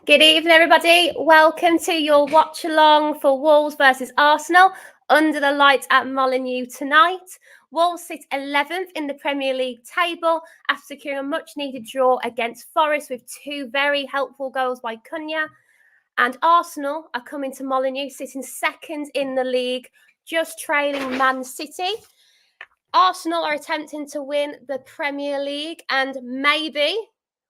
Good evening, everybody. Welcome to your watch along for Wolves versus Arsenal under the lights at Molineux tonight. Wolves sit 11th in the Premier League table after securing a much-needed draw against Forest with two very helpful goals by Cunha. And Arsenal are coming to Molineux, sitting second in the league, just trailing Man City. Arsenal are attempting to win the Premier League, and maybe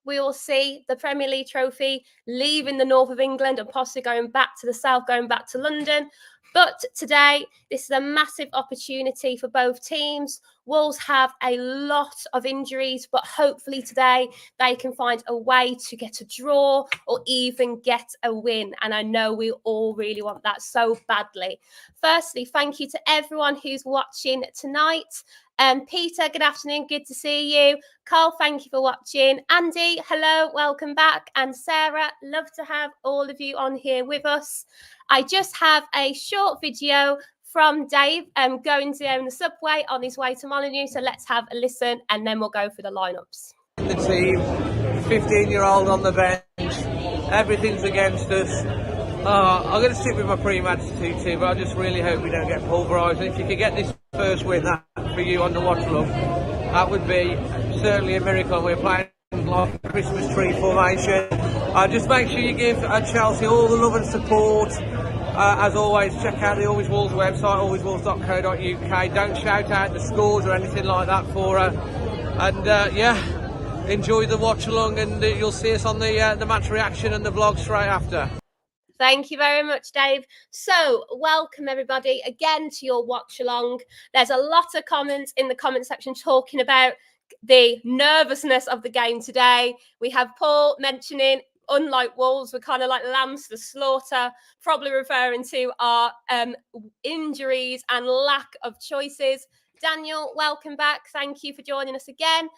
we will see the Premier League trophy leaving the north of England and possibly going back to the south, going back to London. But today, this is a massive opportunity for both teams. Wolves have a lot of injuries, but hopefully today they can find a way to get a draw or even get a win. And I know we all really want that so badly. Firstly, thank you to everyone who's watching tonight. Peter, good afternoon. Good to see you. Carl, thank you for watching. Andy, hello, welcome back. And Sarah, love to have all of you on here with us. I just have a short video from Dave going down the subway on his way to Molineux. So let's have a listen and then we'll go through the lineups. The team, 15-year-old on the bench, everything's against us. I'm going to stick with my pre-match team, but I just really hope we don't get pulverised. And if you could get this first win, that for you on the Watchalong, that would be certainly a miracle. We're playing like a Christmas tree formation. Just make sure you give Chelsea all the love and support. As always, check out the Always Wolves website, alwayswolves.co.uk. Don't shout out the scores or anything like that for her. And enjoy the watch along, and you'll see us on the match reaction and the vlog straight after. Thank you very much, Dave. So, welcome everybody again to your watch along. There's a lot of comments in the comment section talking about the nervousness of the game today. We have Paul mentioning, unlike Wolves, we're kind of like lambs to the slaughter, probably referring to our injuries and lack of choices. Daniel, welcome back. Thank you for joining us again.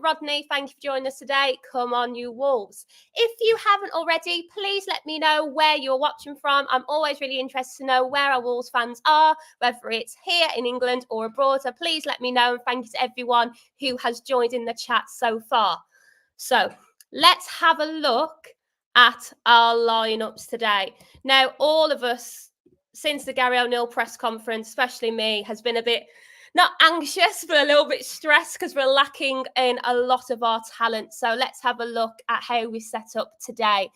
Rodney, thank you for joining us today. Come on, you Wolves. If you haven't already, please let me know where you're watching from. I'm always really interested to know where our Wolves fans are, whether it's here in England or abroad. So please let me know. And thank you to everyone who has joined in the chat so far. So let's have a look at our lineups today. Now, all of us, since the Gary O'Neill press conference, especially me, has been a bit not anxious, but a little bit stressed because we're lacking in a lot of our talent. So let's have a look at how we set up today.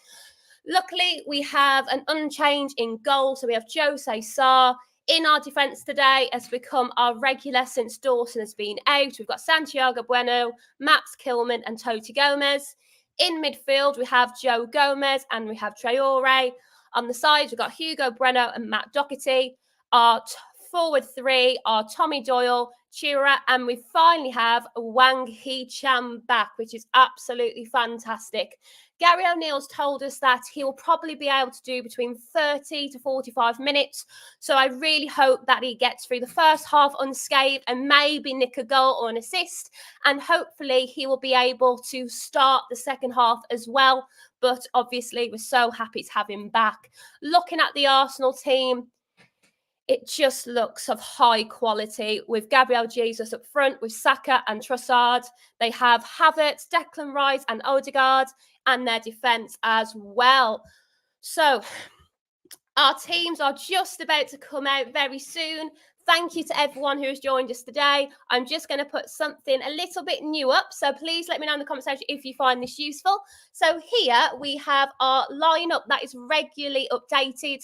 Luckily, we have an unchanged in goal. So we have Jose Sarr. In our defence today has become our regular since Dawson has been out. We've got Santiago Bueno, Max Kilman and Toti Gomez. In midfield, we have Joe Gomez and we have Traore. On the sides, we've got Hugo Bueno and Matt Doherty. Our forward three are Tommy Doyle, Chira, and we finally have Wang Hee-chan back, which is absolutely fantastic. Gary O'Neill's told us that he will probably be able to do between 30 to 45 minutes. So I really hope that he gets through the first half unscathed and maybe nick a goal or an assist. And hopefully he will be able to start the second half as well. But obviously we're so happy to have him back. Looking at the Arsenal team, it just looks of high quality with Gabriel Jesus up front, with Saka and Trossard. They have Havertz, Declan Rice and Odegaard, and their defence as well. So our teams are just about to come out very soon. Thank you to everyone who has joined us today. I'm just going to put something a little bit new up. So please let me know in the comment section if you find this useful. So here we have our lineup that is regularly updated.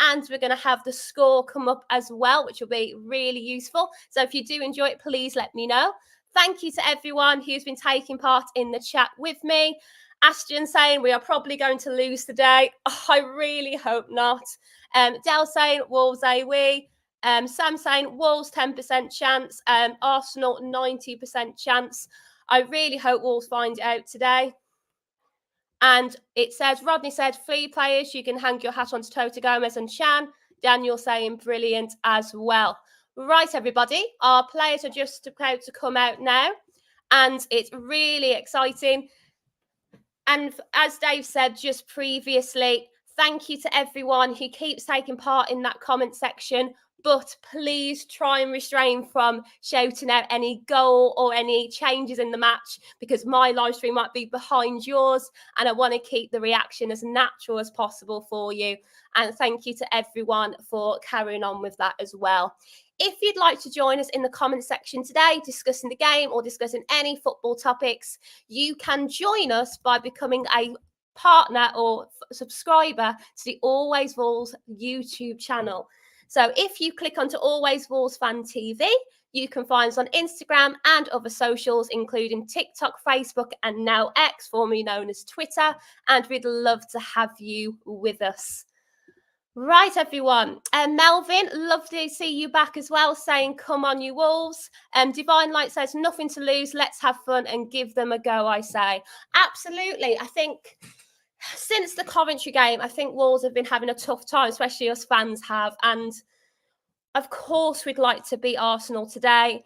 And we're going to have the score come up as well, which will be really useful. So if you do enjoy it, please let me know. Thank you to everyone who's been taking part in the chat with me. Ashton saying we are probably going to lose today. Oh, I really hope not. Del saying Wolves we. Sam saying Wolves 10% chance. Arsenal 90% chance. I really hope Wolves find it out today. And it says, Rodney said, 3 players, you can hang your hat on to Toti Gomez and Chan. Daniel saying brilliant as well. Right, everybody, our players are just about to come out now. And it's really exciting. And as Dave said just previously, thank you to everyone who keeps taking part in that comment section. but please try and restrain from shouting out any goal or any changes in the match, because my live stream might be behind yours and I want to keep the reaction as natural as possible for you. And thank you to everyone for carrying on with that as well. If you'd like to join us in the comment section today, discussing the game or discussing any football topics, you can join us by becoming a partner or subscriber to the Always Wolves YouTube channel. So if you click onto Always Wolves Fan TV, you can find us on Instagram and other socials, including TikTok, Facebook, and now X, formerly known as Twitter. And we'd love to have you with us. Right, everyone. Melvin, lovely to see you back as well, saying, come on, you Wolves. Divine Light says, nothing to lose. Let's have fun and give them a go, I say. Absolutely. I think since the Coventry game, I think Wolves have been having a tough time, especially us fans have. And of course, we'd like to beat Arsenal today.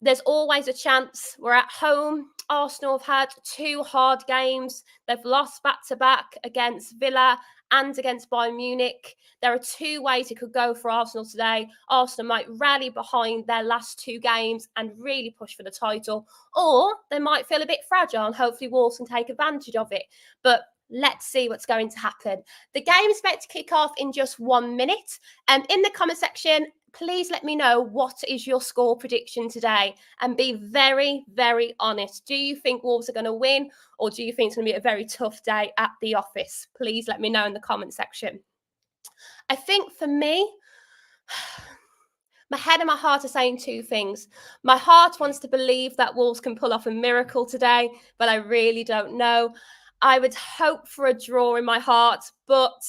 There's always a chance. We're at home. Arsenal have had 2 hard games. They've lost back-to-back against Villa and against Bayern Munich. There are 2 ways it could go for Arsenal today. Arsenal might rally behind their last 2 games and really push for the title, or they might feel a bit fragile and hopefully Wolves can take advantage of it. But let's see what's going to happen. The game is about to kick off in just 1 minute. And in the comment section, please let me know what is your score prediction today, and be very, very honest. Do you think Wolves are going to win, or do you think it's going to be a very tough day at the office? Please let me know in the comment section. I think for me, my head and my heart are saying 2 things. My heart wants to believe that Wolves can pull off a miracle today, but I really don't know. I would hope for a draw in my heart, but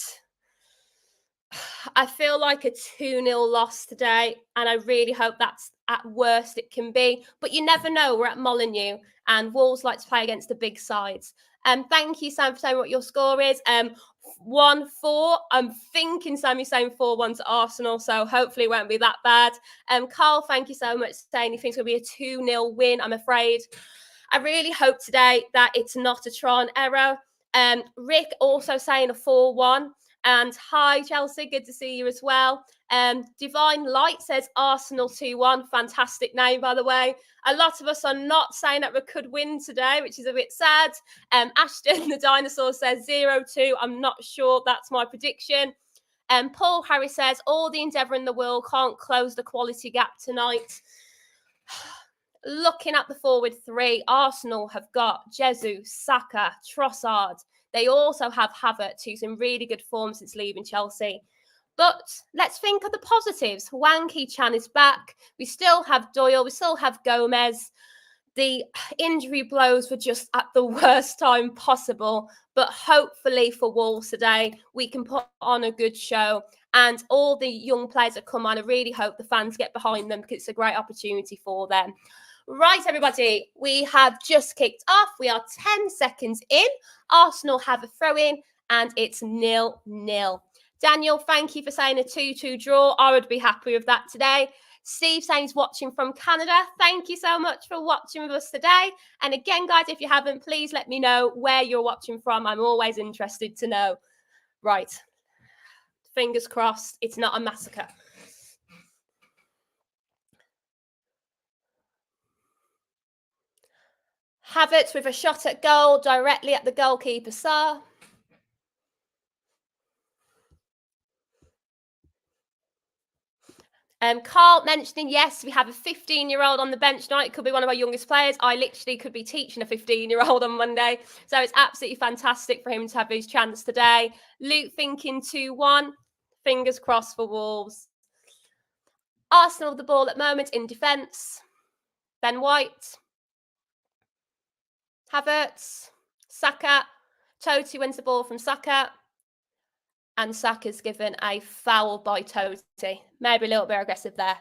I feel like a 2-0 loss today, and I really hope that's at worst it can be. But you never know. We're at Molineux, and Wolves like to play against the big sides. Thank you, Sam, for saying what your score is. 1-4. I'm thinking Sammy's saying 4-1 to Arsenal, so hopefully it won't be that bad. Carl, thank you so much for saying he thinks it'll be a 2-0 win, I'm afraid. I really hope today that it's not a Tron error. Rick also saying a 4-1. And hi, Chelsea, good to see you as well. Divine Light says Arsenal 2-1. Fantastic name, by the way. A lot of us are not saying that we could win today, which is a bit sad. Ashton, the dinosaur, says 0-2. I'm not sure that's my prediction. Paul Harris says, all the endeavour in the world can't close the quality gap tonight. Looking at the forward 3, Arsenal have got Jesus, Saka, Trossard. They also have Havertz, who's in really good form since leaving Chelsea. But let's think of the positives. Wanky Chan is back. We still have Doyle. We still have Gomez. The injury blows were just at the worst time possible. But hopefully for Wolves today, we can put on a good show. And all the young players that come on, I really hope the fans get behind them, because it's a great opportunity for them. Right, everybody, we have just kicked off. We are 10 seconds in. Arsenal have a throw-in, and it's 0-0. Daniel, thank you for saying a 2-2 draw. I would be happy with that today. Steve saying he's watching from Canada. Thank you so much for watching with us today. And again, guys, if you haven't, please let me know where you're watching from. I'm always interested to know. Right. Fingers crossed it's not a massacre. Havertz with a shot at goal directly at the goalkeeper, Sarr. Carl mentioning, yes, we have a 15-year-old on the bench tonight. Could be one of our youngest players. I literally could be teaching a 15-year-old on Monday. So it's absolutely fantastic for him to have his chance today. Luke thinking 2-1. Fingers crossed for Wolves. Arsenal with the ball at the moment in defence. Ben White. Havertz. Saka. Totti wins the ball from Saka. And Saka's given a foul by Totti. Maybe a little bit aggressive there.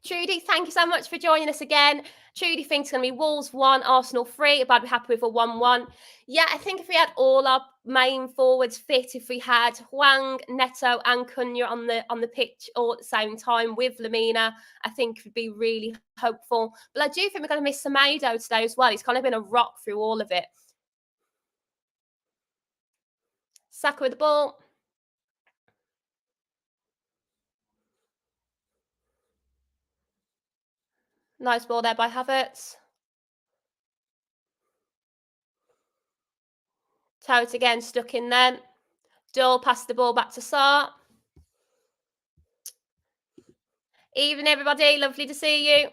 Trudy, thank you so much for joining us again. Trudy thinks it's going to be Wolves 1, Arsenal 3, but I'd be happy with a 1-1. Yeah, I think if we had all our main forwards fit, if we had Hwang, Neto and Cunha on the pitch all at the same time with Lamina, I think it would be really hopeful. But I do think we're going to miss Semedo today as well. He's kind of been a rock through all of it. Saka with the ball. Nice ball there by Havertz. Tout again, stuck in then. Dole passed the ball back to Sarr. Evening, everybody. Lovely to see you.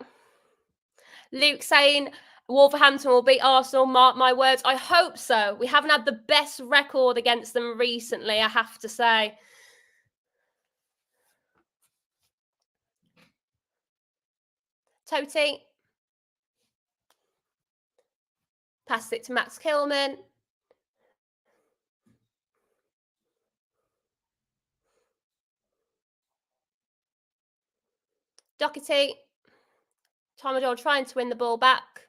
Luke saying Wolverhampton will beat Arsenal. Mark my words. I hope so. We haven't had the best record against them recently, I have to say. Toti. Passed it to Max Kilman. Doherty. Tomador trying to win the ball back.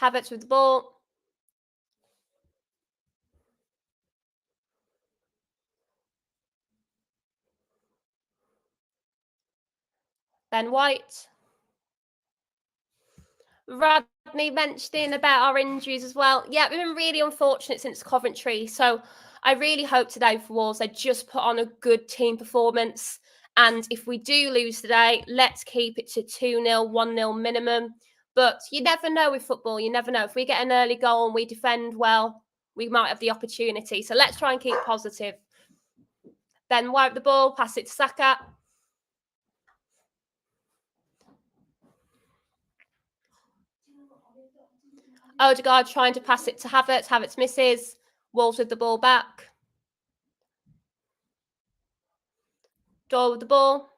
Havertz with the ball. Ben White. Rodney mentioning about our injuries as well. Yeah, we've been really unfortunate since Coventry. So I really hope today for Wolves they just put on a good team performance. And if we do lose today, let's keep it to 2-0, 1-0 minimum. But you never know with football. You never know. If we get an early goal and we defend well, we might have the opportunity. So let's try and keep positive. Then wipe the ball, pass it to Saka. Odegaard trying to pass it to Havertz. Havertz misses. Wolves with the ball back. Dole with the ball.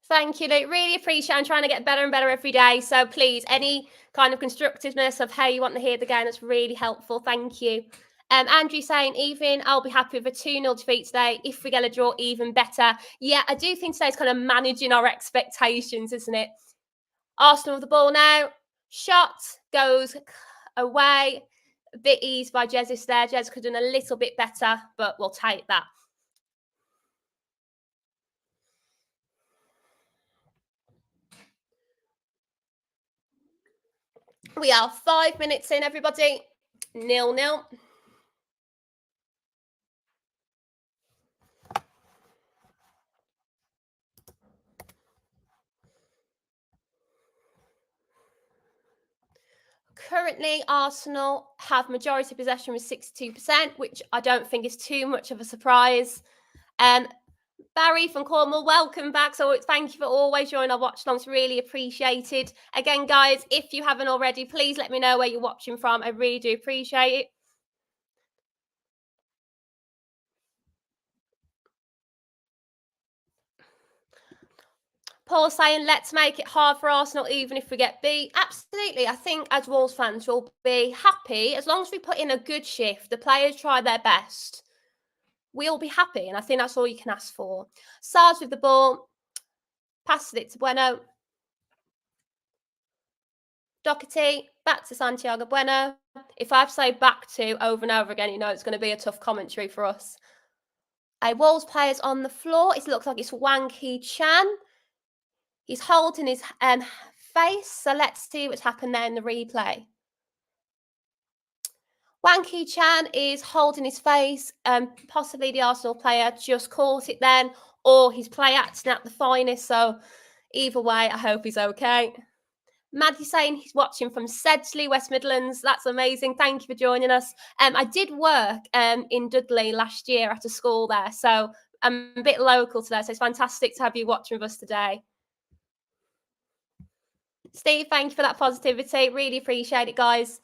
Thank you, Luke. Really appreciate it. I'm trying to get better and better every day. So please, any kind of constructiveness of how you want to hear the game, that's really helpful. Thank you. Andrew saying, even I'll be happy with a 2-0 defeat today. If we get a draw, even better. Yeah, I do think today's kind of managing our expectations, isn't it? Arsenal with the ball now. Shot goes away. A bit eased by Jesus there. Jez could have done a little bit better, but we'll take that. We are 5 minutes in, everybody. 0-0. Currently, Arsenal have majority possession with 62%, which I don't think is too much of a surprise. Barry from Cornwall, welcome back. So thank you for always joining our watch alongs. Really appreciated. Again, guys, if you haven't already, please let me know where you're watching from. I really do appreciate it. Paul saying, let's make it hard for Arsenal, even if we get beat. Absolutely. I think as Wolves fans, we'll be happy as long as we put in a good shift. The players try their best. We'll be happy. And I think that's all you can ask for. Sars with the ball. Passes it to Bueno. Doherty. Back to Santiago Bueno. If I have to say back to over and over again, you know it's going to be a tough commentary for us. A Wolves players on the floor. It looks like it's Wang Hee-chan. He's holding his face. So let's see what's happened there in the replay. Wang Hee-chan is holding his face. Possibly the Arsenal player just caught it then, or his play acting at the finest. So either way, I hope he's okay. Maddie saying he's watching from Sedgley, West Midlands. That's amazing. Thank you for joining us. I did work in Dudley last year at a school there. So I'm a bit local to there. So it's fantastic to have you watching with us today. Steve, thank you for that positivity. Really appreciate it, guys.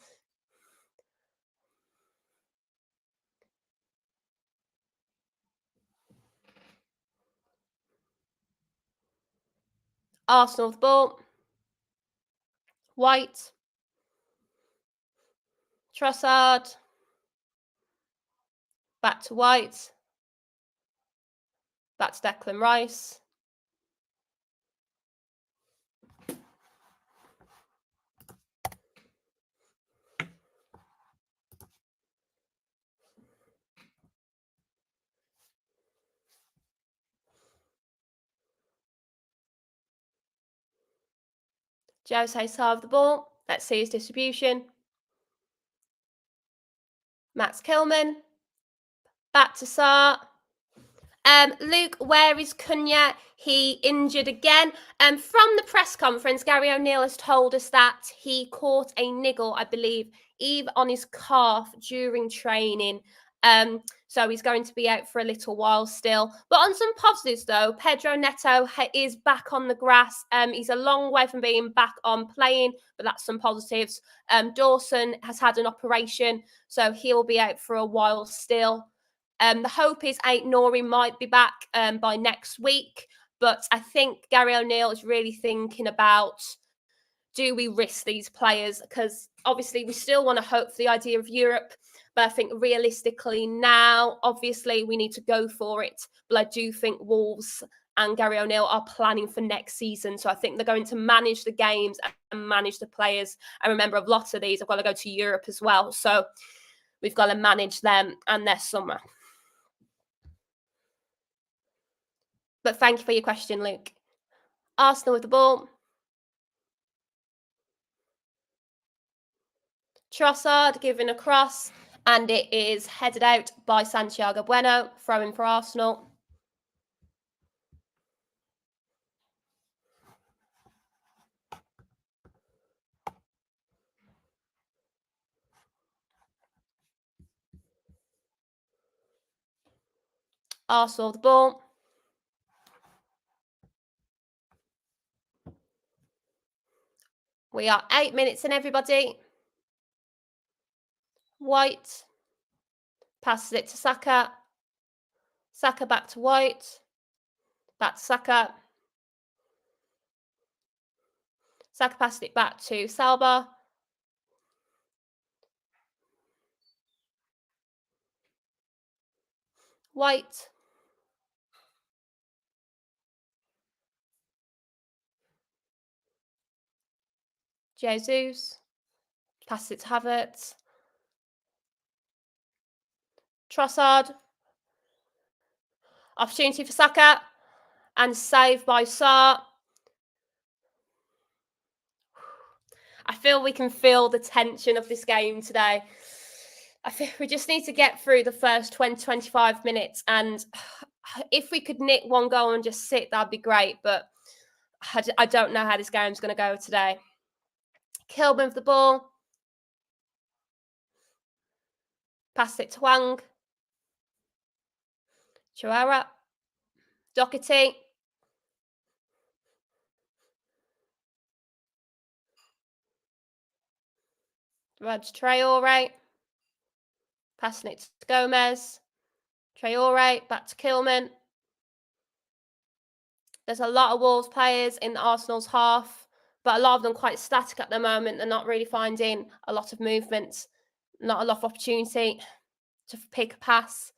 Arsenal with the ball. White. Trossard. Back to White. Back to Declan Rice. Jose Sarr with the ball. Let's see his distribution. Max Kilman. Back to Sarr. Luke, where is Cunha? He injured again. From the press conference, Gary O'Neill has told us that he caught a niggle, I believe, either on his calf during training. So he's going to be out for a little while still. But on some positives, though, Pedro Neto is back on the grass. He's a long way from being back on playing, but that's some positives. Dawson has had an operation, so he'll be out for a while still. The hope is Nori might be back by next week, but I think Gary O'Neill is really thinking about, do we risk these players? Because obviously we still want to hope for the idea of Europe, but I think realistically now, obviously we need to go for it. But I do think Wolves and Gary O'Neill are planning for next season. So I think they're going to manage the games and manage the players. And remember, a lot of these have got to go to Europe as well. So we've got to manage them and their summer. But thank you for your question, Luke. Arsenal with the ball. Trossard giving a cross, and it is headed out by Santiago Bueno, throwing for Arsenal. Arsenal with the ball. We are 8 minutes in, everybody. White passes it to Saka. Saka back to White. Back to Saka. Saka passed it back to Salba. White. Jesus. Passes it to Havertz. Trossard. Opportunity for Saka. And saved by Sarr. I feel we can feel the tension of this game today. I think we just need to get through the first 20, 25 minutes. And if we could nick one goal and just sit, that'd be great. But I don't know how this game's going to go today. Kilburn with the ball. Pass it to Wang. Chihuahua. Doherty. Raj Traore. Passing it to Gomez. Traore back to Kilman. There's a lot of Wolves players in Arsenal's half, but a lot of them quite static at the moment. They're not really finding a lot of movement, not a lot of opportunity to pick a pass.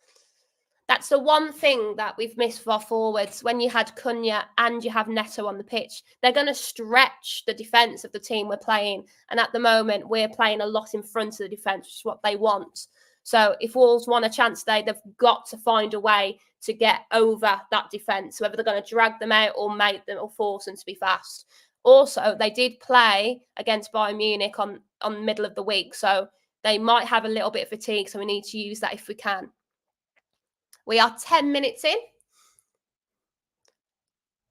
That's the one thing that we've missed for our forwards. When you had Cunha and you have Neto on the pitch, they're going to stretch the defence of the team we're playing. And at the moment, we're playing a lot in front of the defence, which is what they want. So if Wolves want a chance today, they've got to find a way to get over that defence, whether they're going to drag them out or make them or force them to be fast. Also, they did play against Bayern Munich on the middle of the week, so they might have a little bit of fatigue, so we need to use that if we can. We are 10 minutes in.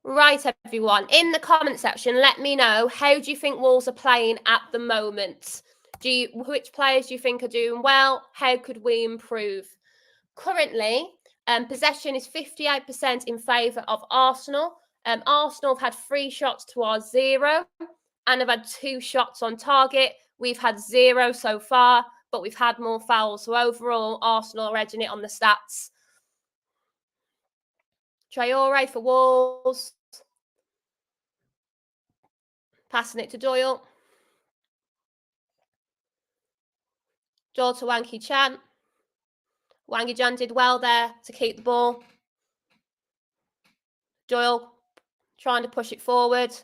Right, everyone. In the comment section, let me know, how do you think Wolves are playing at the moment? Which players do you think are doing well? How could we improve? Currently, possession is 58% in favour of Arsenal. Arsenal have had 3 shots to our 0 and have had 2 shots on target. We've had 0 so far, but we've had more fouls. So overall, Arsenal are edging it on the stats. Traore for Wolves. Passing it to Doyle. Doyle to Wanky Chan. Wangy Chan did well there to keep the ball. Doyle trying to push it forward.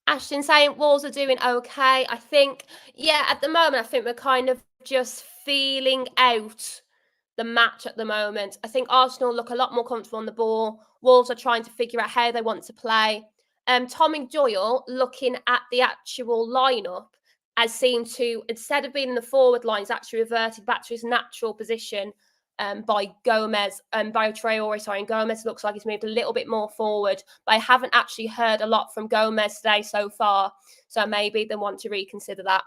Ashton saying Wolves are doing okay. I think, yeah, at the moment, I think we're kind of just feeling out the match at the moment. I think Arsenal look a lot more comfortable on the ball. Wolves are trying to figure out how they want to play. Tommy Doyle, looking at the actual lineup, has seemed to, instead of being in the forward line, he's actually reverted back to his natural position by Gomez and by Traore. Sorry, and Gomez looks like he's moved a little bit more forward, but I haven't actually heard a lot from Gomez today so far, so maybe they want to reconsider that.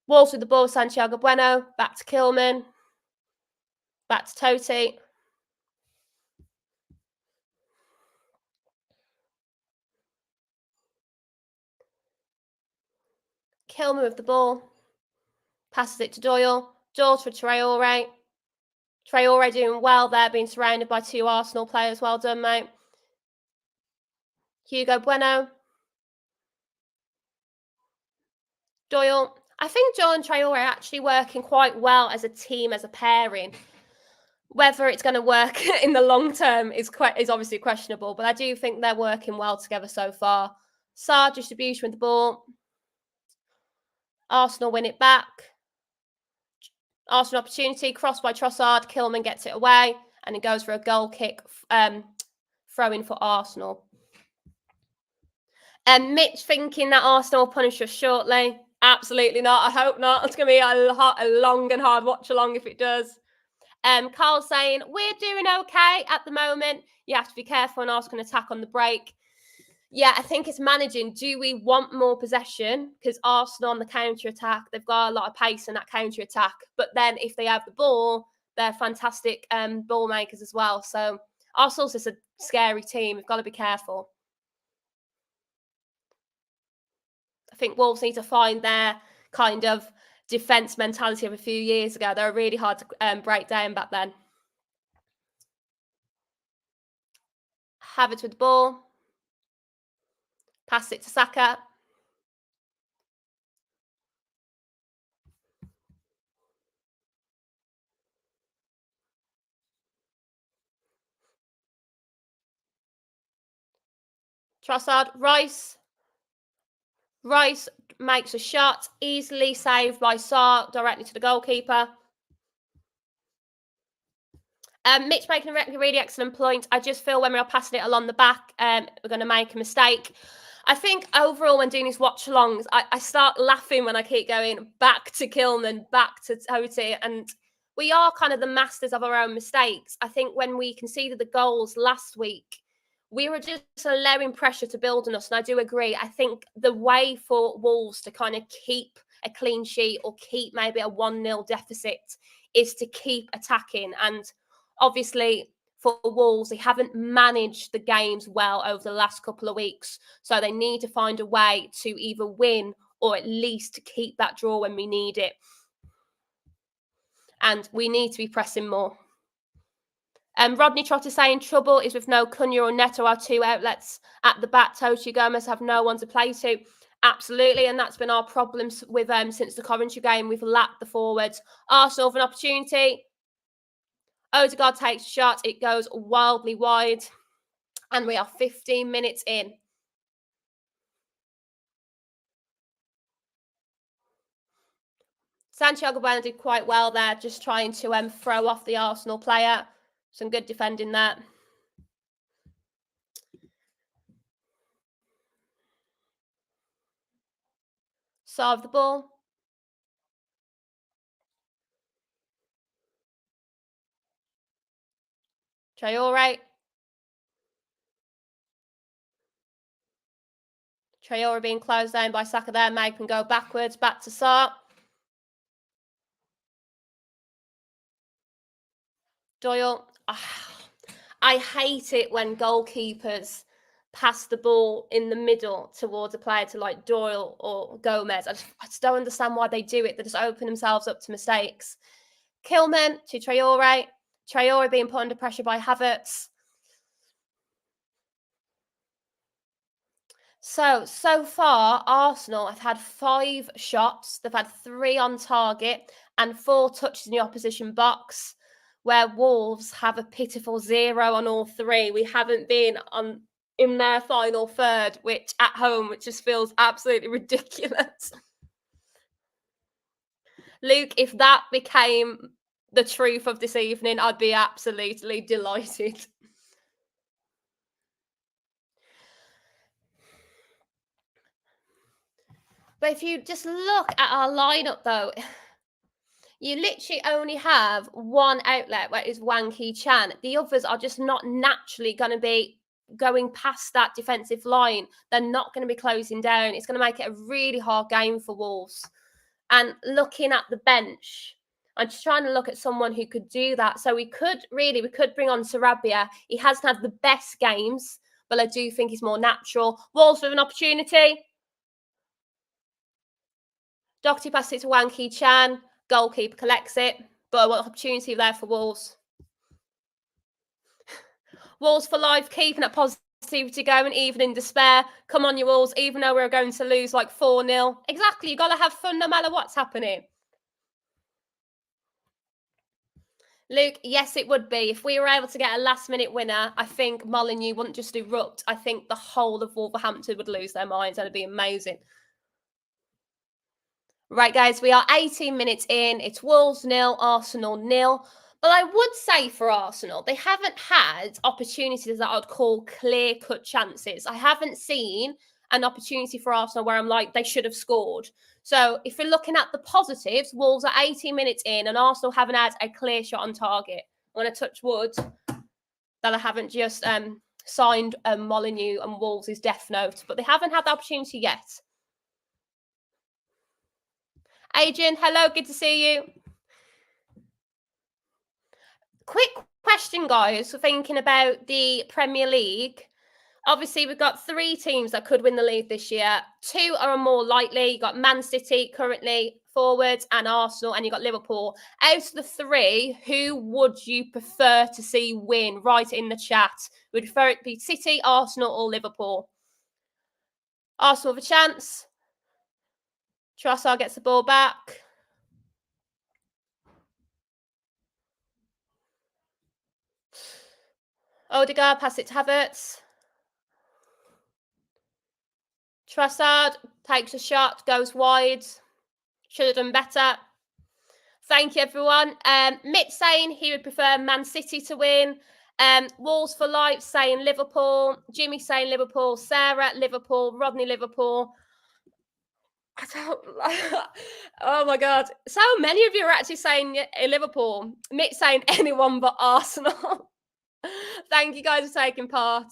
Wolves with the ball, Santiago Bueno, back to Kilman, back to Totti. Kilman with the ball, passes it to Doyle, Doyle for Traore. Traore doing well there, being surrounded by 2 Arsenal players. Well done, mate. Hugo Bueno. Doyle. I think Doyle and Traore are actually working quite well as a team, as a pairing. Whether it's going to work in the long term is obviously questionable, but I do think they're working well together so far. Sarr distribution with the ball. Arsenal win it back. Arsenal opportunity, crossed by Trossard. Kilman gets it away, and it goes for a goal kick, throw-in for Arsenal. Mitch thinking that Arsenal will punish us shortly. Absolutely not. I hope not. It's going to be a long and hard watch along if it does. Carl saying, we're doing okay at the moment. You have to be careful when Arsenal can attack on the break. Yeah, I think it's managing. Do we want more possession? Because Arsenal on the counter-attack, they've got a lot of pace in that counter-attack. But then if they have the ball, they're fantastic ball makers as well. So Arsenal's just a scary team. We've got to be careful. I think Wolves need to find their kind of defence mentality of a few years ago. They were really hard to break down back then. Havertz with the ball. Pass it to Saka. Trossard. Rice. Rice makes a shot, easily saved by Sarr, directly to the goalkeeper. Mitch making a really excellent point. I just feel when we are passing it along the back, we're going to make a mistake. I think overall when doing these watch-alongs, I start laughing when I keep going back to Kilman, back to Totti, and we are kind of the masters of our own mistakes. I think when we conceded the goals last week, we were just allowing pressure to build on us, and I do agree. I think the way for Wolves to kind of keep a clean sheet or keep maybe a 1-0 deficit is to keep attacking. And obviously, for Wolves, they haven't managed the games well over the last couple of weeks. So they need to find a way to either win or at least keep that draw when we need it. And we need to be pressing more. Rodney Trotter saying trouble is with no Cunha or Neto, our 2 outlets at the back. Totti, Gomez have no one to play to. Absolutely, and that's been our problems with since the Coventry game. We've lacked the forwards. Arsenal have an opportunity. Odegaard takes a shot. It goes wildly wide. And we are 15 minutes in. Santiago Bueno did quite well there, just trying to throw off the Arsenal player. Some good defending there. Serve the ball. Traore. Traore being closed down by Saka there. Mag can go backwards, back to Sarr. Doyle. I hate it when goalkeepers pass the ball in the middle towards a player to like Doyle or Gomez. I just don't understand why they do it. They just open themselves up to mistakes. Kilman to Traore. Traore being put under pressure by Havertz. So far, Arsenal have had 5 shots. They've had 3 on target and 4 touches in the opposition box, where Wolves have a pitiful 0 on all 3. We haven't been in their final third, which at home, which just feels absolutely ridiculous. Luke, if that became the truth of this evening, I'd be absolutely delighted. But if you just look at our lineup, though, you literally only have one outlet, where is Wang Hee-chan. The others are just not naturally going to be going past that defensive line. They're not going to be closing down. It's going to make it a really hard game for Wolves. And looking at the bench, I'm just trying to look at someone who could do that. So we could bring on Sarabia. He hasn't had the best games, but I do think he's more natural. Wolves with an opportunity. Doherty passes it to Wang Hee-chan. Goalkeeper collects it. But what opportunity there for Wolves? Wolves for life, keeping that positivity going, even in despair. Come on, you Wolves, even though we're going to lose like 4-0. Exactly, you've got to have fun no matter what's happening. Luke, yes, it would be. If we were able to get a last-minute winner, I think Molineux wouldn't just erupt. I think the whole of Wolverhampton would lose their minds. That'd be amazing. Right, guys, we are 18 minutes in. It's Wolves 0, Arsenal 0. But I would say for Arsenal, they haven't had opportunities that I'd call clear-cut chances. I haven't seen an opportunity for Arsenal where I'm like, they should have scored. So if you're looking at the positives, Wolves are 18 minutes in and Arsenal haven't had a clear shot on target. I'm going to touch wood that I haven't just signed Molineux and Wolves' death note, but they haven't had the opportunity yet. Adrian, hello, good to see you. Quick question, guys, thinking about the Premier League. Obviously, we've got 3 teams that could win the league this year. 2 are more likely. You've got Man City currently forwards and Arsenal, and you've got Liverpool. Out of the 3, who would you prefer to see win? Write it in the chat. Would you prefer it be City, Arsenal, or Liverpool? Arsenal have a chance. Trossard gets the ball back. Odegaard, pass it to Havertz. Trossard takes a shot, goes wide. Should have done better. Thank you, everyone. Mitt saying he would prefer Man City to win. Wolves for Life saying Liverpool. Jimmy saying Liverpool. Sarah, Liverpool. Rodney, Liverpool. I don't. Oh my God. So many of you are actually saying Liverpool. Mitt saying anyone but Arsenal. Thank you guys for taking part.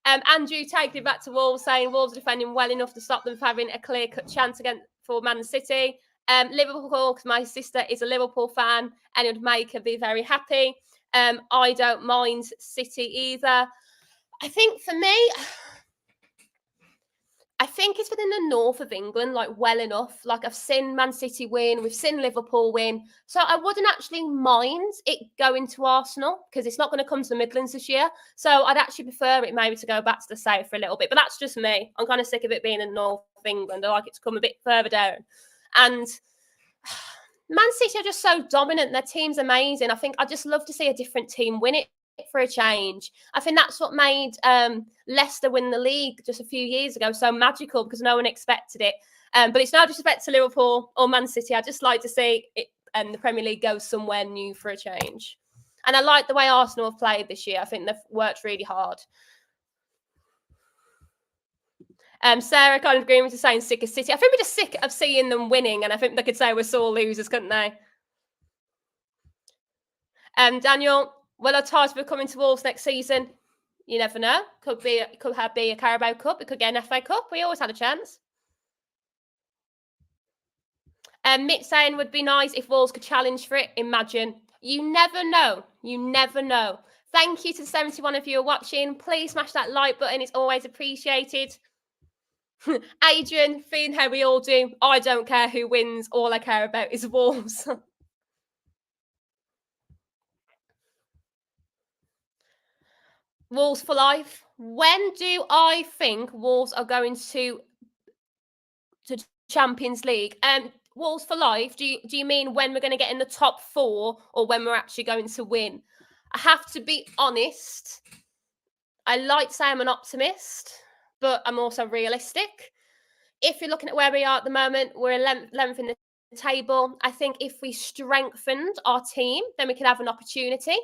Andrew taking it back to Wolves, saying Wolves are defending well enough to stop them from having a clear-cut chance against for Man City. Liverpool, because my sister is a Liverpool fan, and it would make her be very happy. I don't mind City either. I think for me, I think it's within the north of England, like well enough. Like I've seen Man City win, we've seen Liverpool win. So I wouldn't actually mind it going to Arsenal because it's not going to come to the Midlands this year. So I'd actually prefer it maybe to go back to the south for a little bit. But that's just me. I'm kind of sick of it being in the north of England. I like it to come a bit further down. And Man City are just so dominant. Their team's amazing. I think I'd just love to see a different team win it for a change. I think that's what made Leicester win the league just a few years ago so magical because no one expected it. But it's no disrespect to Liverpool or Man City. I just like to see it and the Premier League go somewhere new for a change. And I like the way Arsenal have played this year. I think they've worked really hard. Sarah kind of agreeing with saying sick of City. I think we're just sick of seeing them winning, and I think they could say we're sore losers, couldn't they? Daniel, will our ties be coming to Wolves next season? You never know. Could be a Carabao Cup. It could get an FA Cup. We always had a chance. Mick saying would be nice if Wolves could challenge for it. Imagine. You never know. You never know. Thank you to the 71 of you who are watching. Please smash that like button. It's always appreciated. Adrian, feeling how we all do. I don't care who wins. All I care about is Wolves. Wolves for life. When do I think Wolves are going to Champions League? Wolves for life. Do you mean when we're going to get in the top 4 or when we're actually going to win? I have to be honest. I like to say I'm an optimist, but I'm also realistic. If you're looking at where we are at the moment, we're 11th in the table. I think if we strengthened our team, then we could have an opportunity.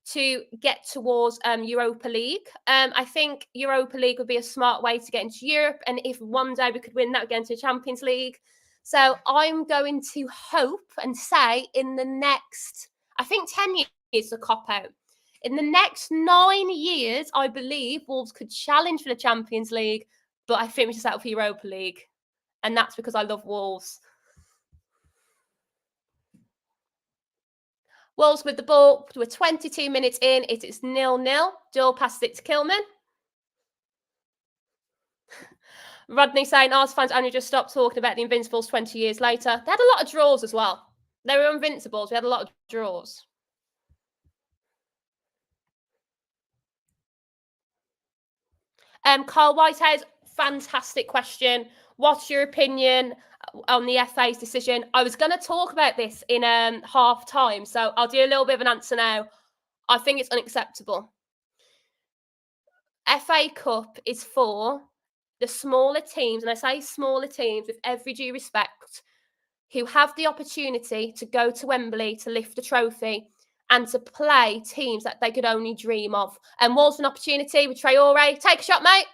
to get towards Europa League. I think Europa League would be a smart way to get into Europe. And if one day we could win that, we get into the Champions League. So I'm going to hope and say in the next, I think 10 years is a cop-out. In the next 9 years, I believe Wolves could challenge for the Champions League, but I think we should settle for Europa League. And that's because I love Wolves. Wolves with the ball. We're 22 minutes in. It is 0-0. Dill passes it to Kilman. Rodney saying, Arsenal fans only just stopped talking about the Invincibles 20 years later. They had a lot of draws as well. They were Invincibles. We had a lot of draws. Carl Whitehead, fantastic question. What's your opinion on the FA's decision? I was going to talk about this in half time, so I'll do a little bit of an answer now. I think it's unacceptable. FA Cup is for the smaller teams, and I say smaller teams with every due respect, who have the opportunity to go to Wembley to lift the trophy and to play teams that they could only dream of. And Wolves an opportunity with Traore. Take a shot, mate.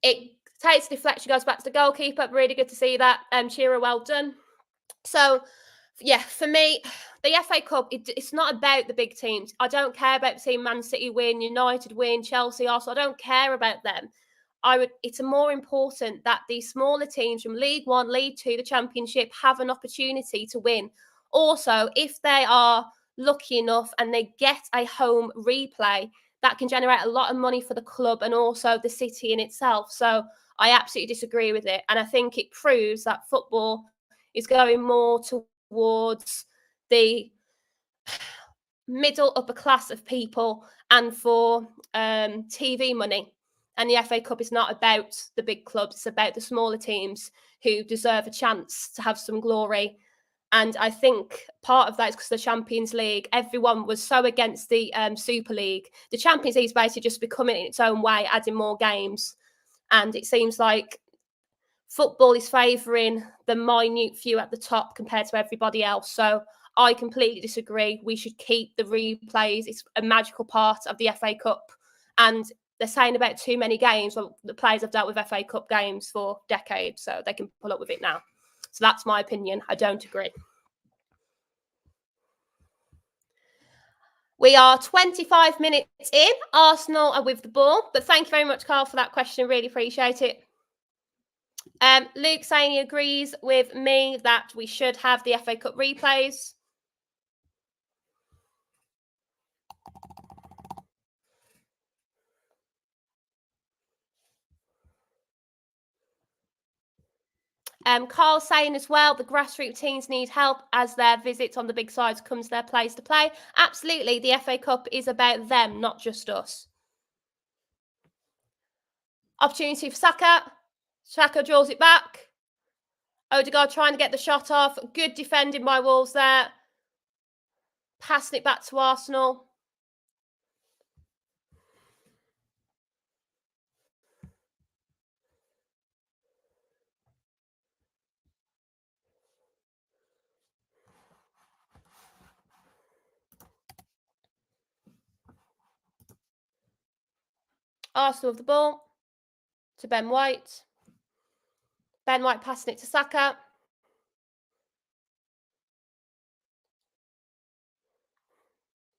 It takes deflection, goes back to the goalkeeper. Really good to see that. Shearer, well done. So, yeah, for me, the FA Cup, it's not about the big teams. I don't care about seeing Man City win, United win, Chelsea, Arsenal. I don't care about them. It's more important that these smaller teams from League One, League Two, the Championship have an opportunity to win. Also, if they are lucky enough and they get a home replay, that can generate a lot of money for the club and also the city in itself. So I absolutely disagree with it. And I think it proves that football is going more towards the middle upper class of people and for TV money. And the FA Cup is not about the big clubs. It's about the smaller teams who deserve a chance to have some glory. And I think part of that is because the Champions League, everyone was so against the Super League. The Champions League is basically just becoming in its own way, adding more games. And it seems like football is favouring the minute few at the top compared to everybody else. So I completely disagree. We should keep the replays. It's a magical part of the FA Cup. And they're saying about too many games. Well, the players have dealt with FA Cup games for decades, so they can pull up with it now. So that's my opinion. I don't agree. We are 25 minutes in. Arsenal are with the ball. But thank you very much, Carl, for that question. Really appreciate it. Luke saying he agrees with me that we should have the FA Cup replays. Carl saying as well, the grassroots teams need help as their visits on the big sides comes their place to play. Absolutely, the FA Cup is about them, not just us. Opportunity for Saka. Saka draws it back. Odegaard trying to get the shot off. Good defending by Wolves there. Passing it back to Arsenal. Arsenal with the ball to Ben White. Ben White passing it to Saka.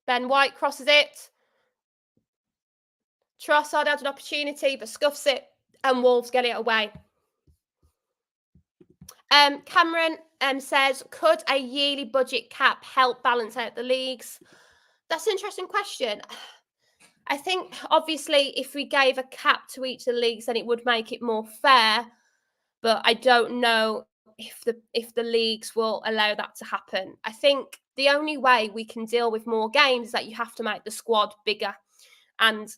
Ben White crosses it. Trossard had an opportunity but scuffs it and Wolves get it away. Cameron says, could a yearly budget cap help balance out the leagues? That's an interesting question. I think, obviously, if we gave a cap to each of the leagues, then it would make it more fair. But I don't know if the leagues will allow that to happen. I think the only way we can deal with more games is that you have to make the squad bigger. And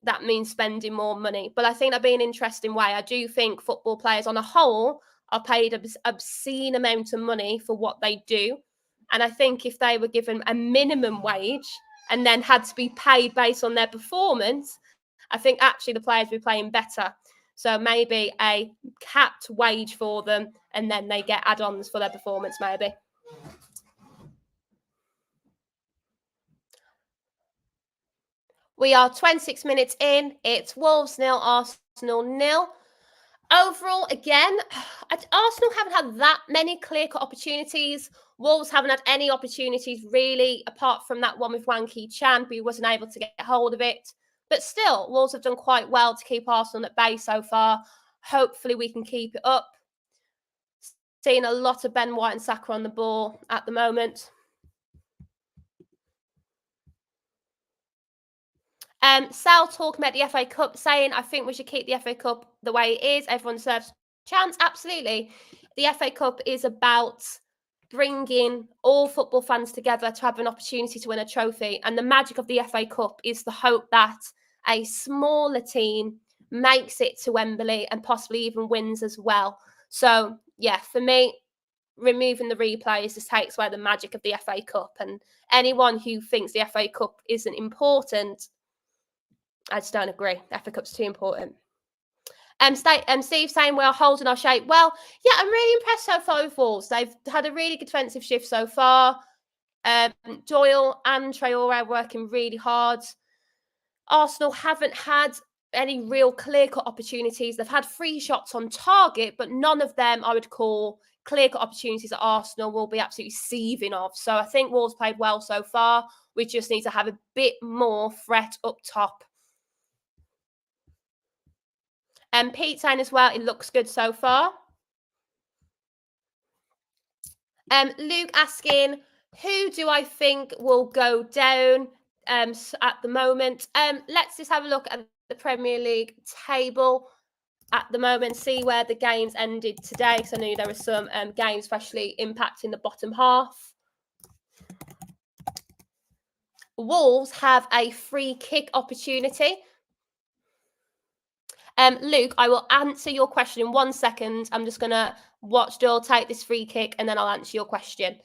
that means spending more money. But I think that'd be an interesting way. I do think football players on a whole are paid an obscene amount of money for what they do. And I think if they were given a minimum wage and then had to be paid based on their performance, I think actually the players would be playing better. So maybe a capped wage for them and then they get add-ons for their performance maybe. We are 26 minutes in. It's Wolves 0, Arsenal 0. Overall, again, Arsenal haven't had that many clear-cut opportunities. Wolves haven't had any opportunities really, apart from that one with Wang Ki-chan, but he wasn't able to get hold of it. But still, Wolves have done quite well to keep Arsenal at bay so far. Hopefully we can keep it up. Seeing a lot of Ben White and Saka on the ball at the moment. Sal talking about the FA Cup, saying, I think we should keep the FA Cup the way it is. Everyone deserves a chance. Absolutely. The FA Cup is about bringing all football fans together to have an opportunity to win a trophy. And the magic of the FA Cup is the hope that a smaller team makes it to Wembley and possibly even wins as well. So, yeah, for me, removing the replays just takes away the magic of the FA Cup. And anyone who thinks the FA Cup isn't important, I just don't agree. The FA Cup's too important. Steve saying we're holding our shape. Well, yeah, I'm really impressed so far with Wolves. They've had a really good defensive shift so far. Doyle and Traore working really hard. Arsenal haven't had any real clear-cut opportunities. They've had 3 shots on target, but none of them I would call clear-cut opportunities that Arsenal will be absolutely seething of. So I think Wolves played well so far. We just need to have a bit more threat up top. And Pete saying as well, it looks good so far. Luke asking, who do I think will go down at the moment? Let's just have a look at the Premier League table at the moment, see where the games ended today, because I knew there were some games especially impacting the bottom half. Wolves have a free kick opportunity. Luke, I will answer your question in 1 second. I'm just going to watch Doyle take this free kick and then I'll answer your question.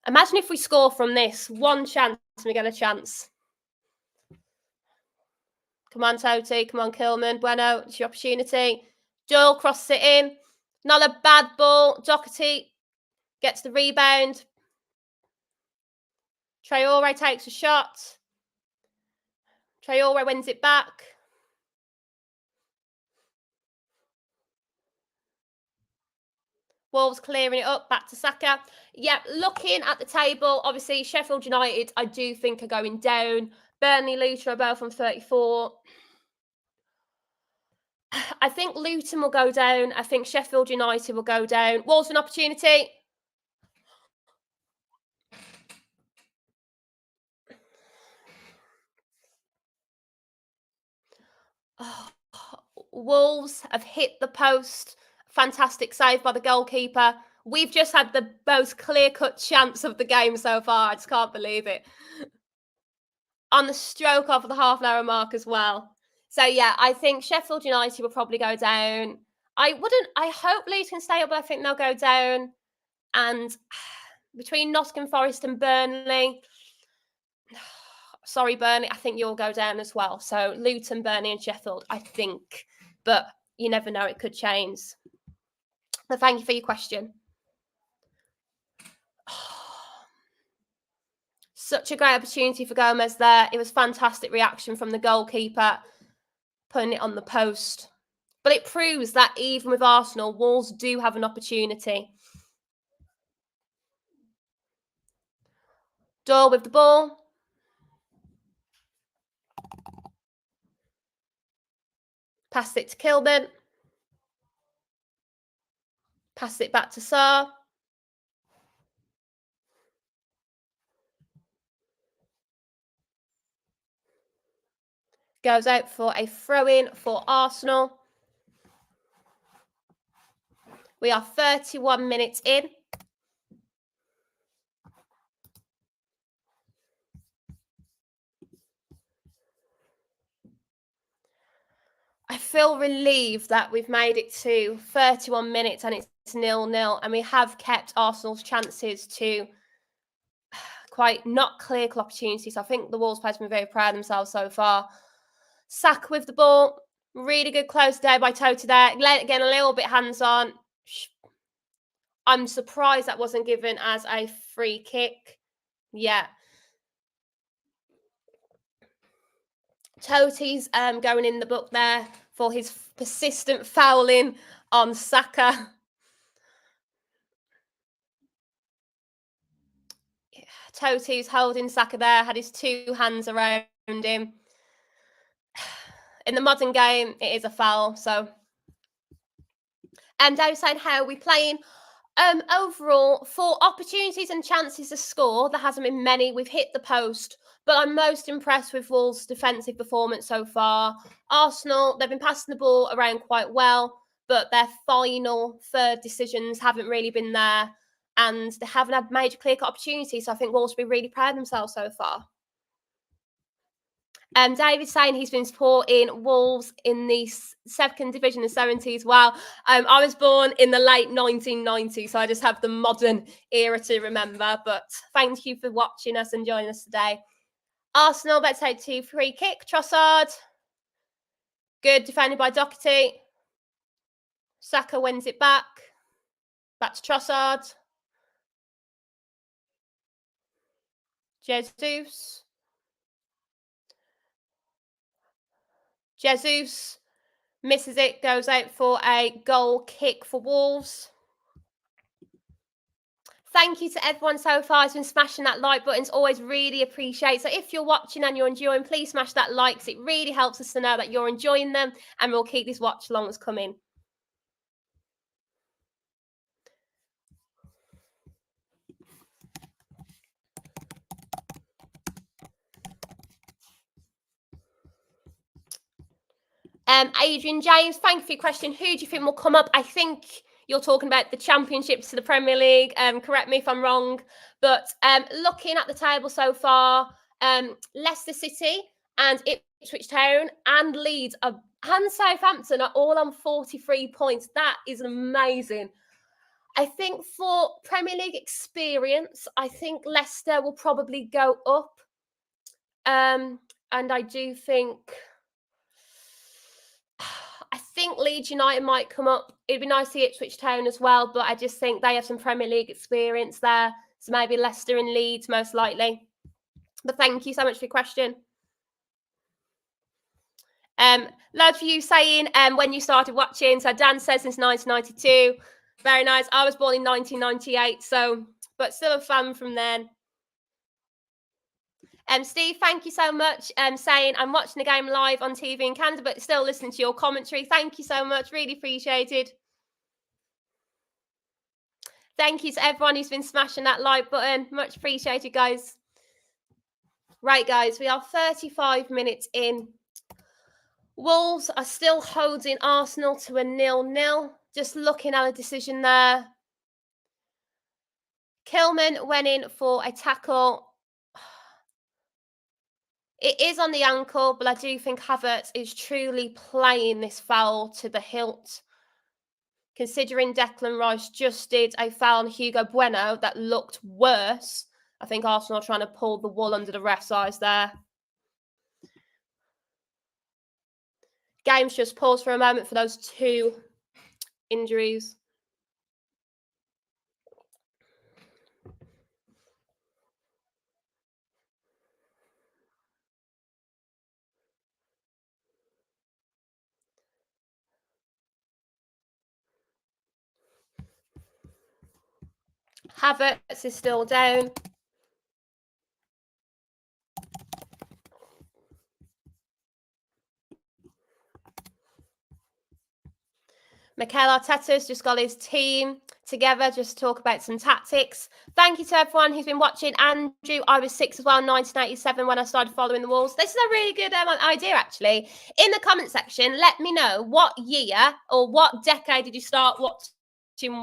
Imagine if we score from this. 1 chance and we get a chance. Come on, Toti. Come on, Kilman. Bueno, it's your opportunity. Doyle crosses it in. Not a bad ball. Doherty gets the rebound. Traore takes a shot. Traore wins it back. Wolves clearing it up, back to Saka. Yeah, looking at the table, obviously Sheffield United, I do think are going down. Burnley, Luton are both on 34. I think Luton will go down. I think Sheffield United will go down. Wolves an opportunity. Oh, Wolves have hit the post. Fantastic save by the goalkeeper. We've just had the most clear-cut chance of the game so far. I just can't believe it. On the stroke of the half-an-hour mark as well. So, yeah, I think Sheffield United will probably go down. I hope Leeds can stay up, but I think they'll go down. And between Nottingham Forest and Burnley, sorry, Burnley, I think you'll go down as well. So, Luton, Burnley and Sheffield, I think. But you never know, it could change. But thank you for your question. Such a great opportunity for Gomez there. It was fantastic reaction from the goalkeeper, putting it on the post. But it proves that even with Arsenal, Wolves do have an opportunity. Doyle with the ball. Pass it to Kilburn. Pass it back to Sarr. Goes out for a throw-in for Arsenal. We are 31 minutes in. I feel relieved that we've made it to 31 minutes and it's 0-0, and we have kept Arsenal's chances to quite not clear-cut opportunities. I think the Wolves players have been very proud of themselves so far. Saka with the ball. Really good close there by Tota there. Again, a little bit hands-on. I'm surprised that wasn't given as a free kick. Yeah. Toti's going in the book there for his persistent fouling on Saka. Toti's holding Saka there, had his two hands around him. In the modern game, it is a foul. So, Dave saying, how are we playing? Overall, for opportunities and chances to score, there hasn't been many. We've hit the post, but I'm most impressed with Wolves' defensive performance so far. Arsenal, they've been passing the ball around quite well, but their final third decisions haven't really been there, and they haven't had major clear-cut opportunities. So I think Wolves will be really proud of themselves so far. David's saying he's been supporting Wolves in the second division in the 70s. Wow. I was born in the late 1990s, so I just have the modern era to remember. But thank you for watching us and joining us today. Arsenal, let's take 2 free kick. Trossard. Good, defended by Doherty. Saka wins it back. Back to Trossard. Jesus misses it, goes out for a goal kick for Wolves. Thank you to everyone so far who's been smashing that like button. It's always really appreciated. So if you're watching and you're enjoying, please smash that like, because it really helps us to know that you're enjoying them, and we'll keep these watch-alongs coming. Adrian James, thank you for your question. Who do you think will come up? I think you're talking about the championships to the Premier League. Correct me if I'm wrong. But looking at the table so far, Leicester City and Ipswich Town and Leeds and Southampton are all on 43 points. That is amazing. I think for Premier League experience, I think Leicester will probably go up. And I do think... I think Leeds United might come up. It'd be nice to see Ipswich Town as well, but I just think they have some Premier League experience there. So maybe Leicester and Leeds, most likely. But thank you so much for your question. Loads of you saying when you started watching. So Dan says since 1992. Very nice. I was born in 1998, so but still a fan from then. Steve, thank you so much. Saying I'm watching the game live on TV in Canada, but still listening to your commentary. Thank you so much. Really appreciated. Thank you to everyone who's been smashing that like button. Much appreciated, guys. Right, guys, we are 35 minutes in. Wolves are still holding Arsenal to a 0-0. Just looking at a decision there. Kilman went in for a tackle. It is on the ankle, but I do think Havertz is truly playing this foul to the hilt. Considering Declan Rice just did a foul on Hugo Bueno that looked worse, I think Arsenal are trying to pull the wool under the ref's eyes there. Game's just paused for a moment for those 2 injuries. Havertz is still down. Mikel Arteta's just got his team together just to talk about some tactics. Thank you to everyone who's been watching. Andrew, I was 6 as well, 1987, when I started following the Wolves. This is a really good idea, actually. In the comment section, let me know what year or what decade did you start watching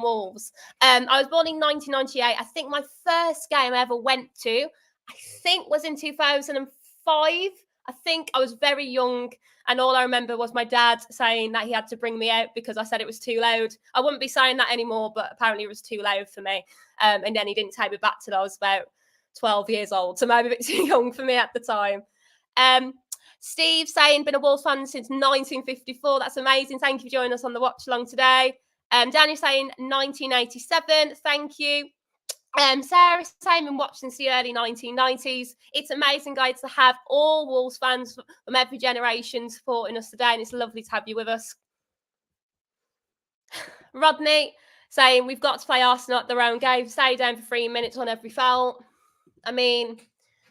Wolves. I was born in 1998. I think my first game I ever went to, I think, was in 2005. I think I was very young, and all I remember was my dad saying that he had to bring me out because I said it was too loud. I wouldn't be saying that anymore, but apparently it was too loud for me. And then he didn't take me back till I was about 12 years old, so maybe a bit too young for me at the time. Steve saying, been a Wolves fan since 1954. That's amazing. Thank you for joining us on the watch along today. Daniel saying 1987. Thank you. Sarah's saying, been watching since the early 1990s. It's amazing, guys, to have all Wolves fans from every generation supporting us today, and it's lovely to have you with us. Rodney saying, we've got to play Arsenal at their own game, stay down for 3 minutes on every foul. I mean,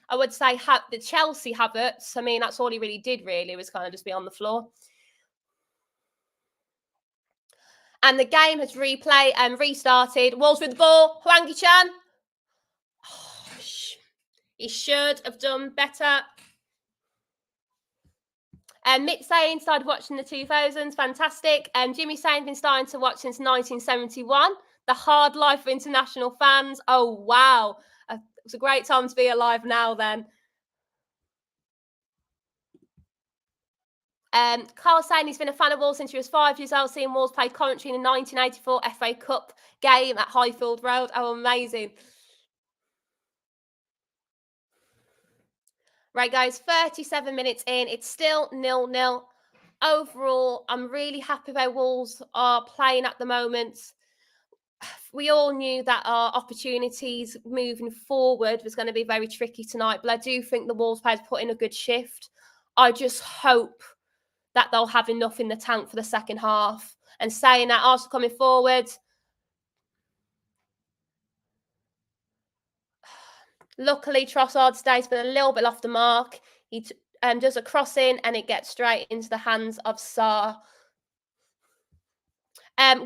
I would say the Chelsea Havertz, I mean, that's all he really did, really, was kind of just be on the floor. And the game has restarted. Wolves with the ball. Hwangi-chan. Oh, he should have done better. Mick saying started watching the 2000s, fantastic. Jimmy saying been starting to watch since 1971. The hard life of international fans. Oh wow, it's a great time to be alive now. Then, Carl saying he's been a fan of Wolves since he was 5 years old, seeing Wolves play commentary in the 1984 FA Cup game at Highfield Road. Oh, amazing. Right, guys, 37 minutes in. It's still 0-0. Overall, I'm really happy how Wolves are playing at the moment. We all knew that our opportunities moving forward was going to be very tricky tonight, but I do think the Wolves players put in a good shift. I just hope that they'll have enough in the tank for the second half. And saying that, Arsenal coming forward. Luckily, Trossard today's been a little bit off the mark. He does a crossing and it gets straight into the hands of Sarr.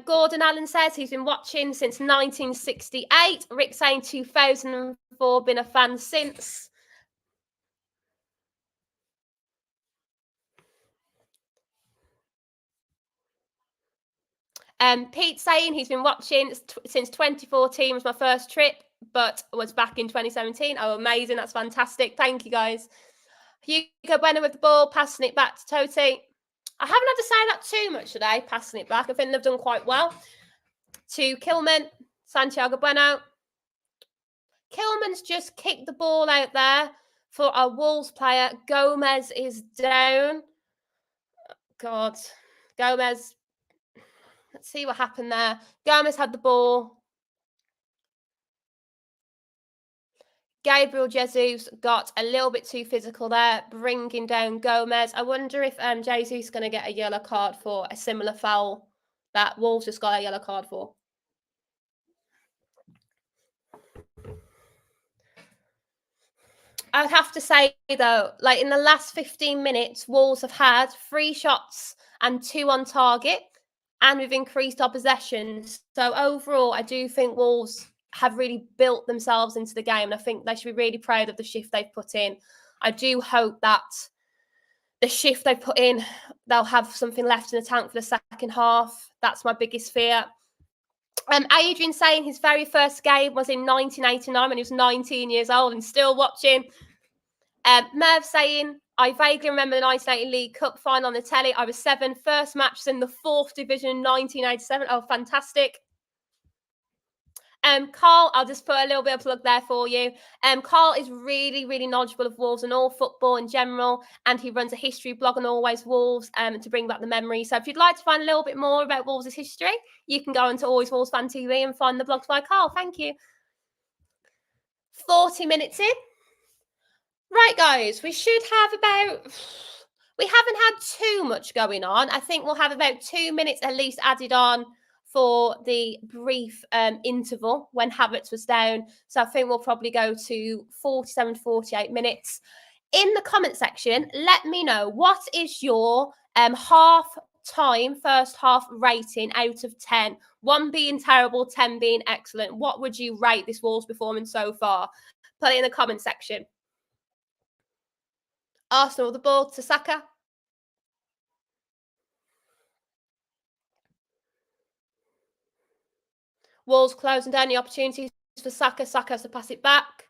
Gordon Allen says he's been watching since 1968. Rick saying 2004, been a fan since. Pete saying he's been watching since 2014 was my first trip, but was back in 2017. Oh, amazing. That's fantastic. Thank you, guys. Hugo Bueno with the ball, passing it back to Totti. I haven't had to say that too much today, passing it back. I think they've done quite well. To Kilman, Santiago Bueno. Kilman's just kicked the ball out there for a Wolves player. Gomez is down. God. Gomez. Let's see what happened there. Gomez had the ball. Gabriel Jesus got a little bit too physical there, bringing down Gomez. I wonder if Jesus is going to get a yellow card for a similar foul that Wolves just got a yellow card for. I would have to say, though, like in the last 15 minutes, Wolves have had 3 shots and 2 on target, and we've increased our possessions. So overall, I do think Wolves have really built themselves into the game, and I think they should be really proud of the shift they've put in. I do hope that the shift they've put in, they'll have something left in the tank for the second half. That's my biggest fear. Adrian saying his very first game was in 1989 when he was 19 years old and still watching. Merv saying, I vaguely remember the 1980 League Cup final on the telly. I was 7, first match was in the 4th division in 1987. Oh, fantastic. Carl, I'll just put a little bit of plug there for you. Carl is really, really knowledgeable of Wolves and all football in general, and he runs a history blog on Always Wolves to bring back the memory. So if you'd like to find a little bit more about Wolves' history, you can go onto Always Wolves Fan TV and find the blogs by Carl. Thank you. 40 minutes in. Right, guys, we should have we haven't had too much going on. I think we'll have about 2 minutes at least added on for the brief interval when Havertz was down. So I think we'll probably go to 47, 48 minutes. In the comment section, let me know, what is your half-time, first half rating out of 10? 1 being terrible, 10 being excellent. What would you rate this Wolves performance so far? Put it in the comment section. Arsenal, the ball to Saka. Wolves closing down the opportunities for Saka. Saka has to pass it back.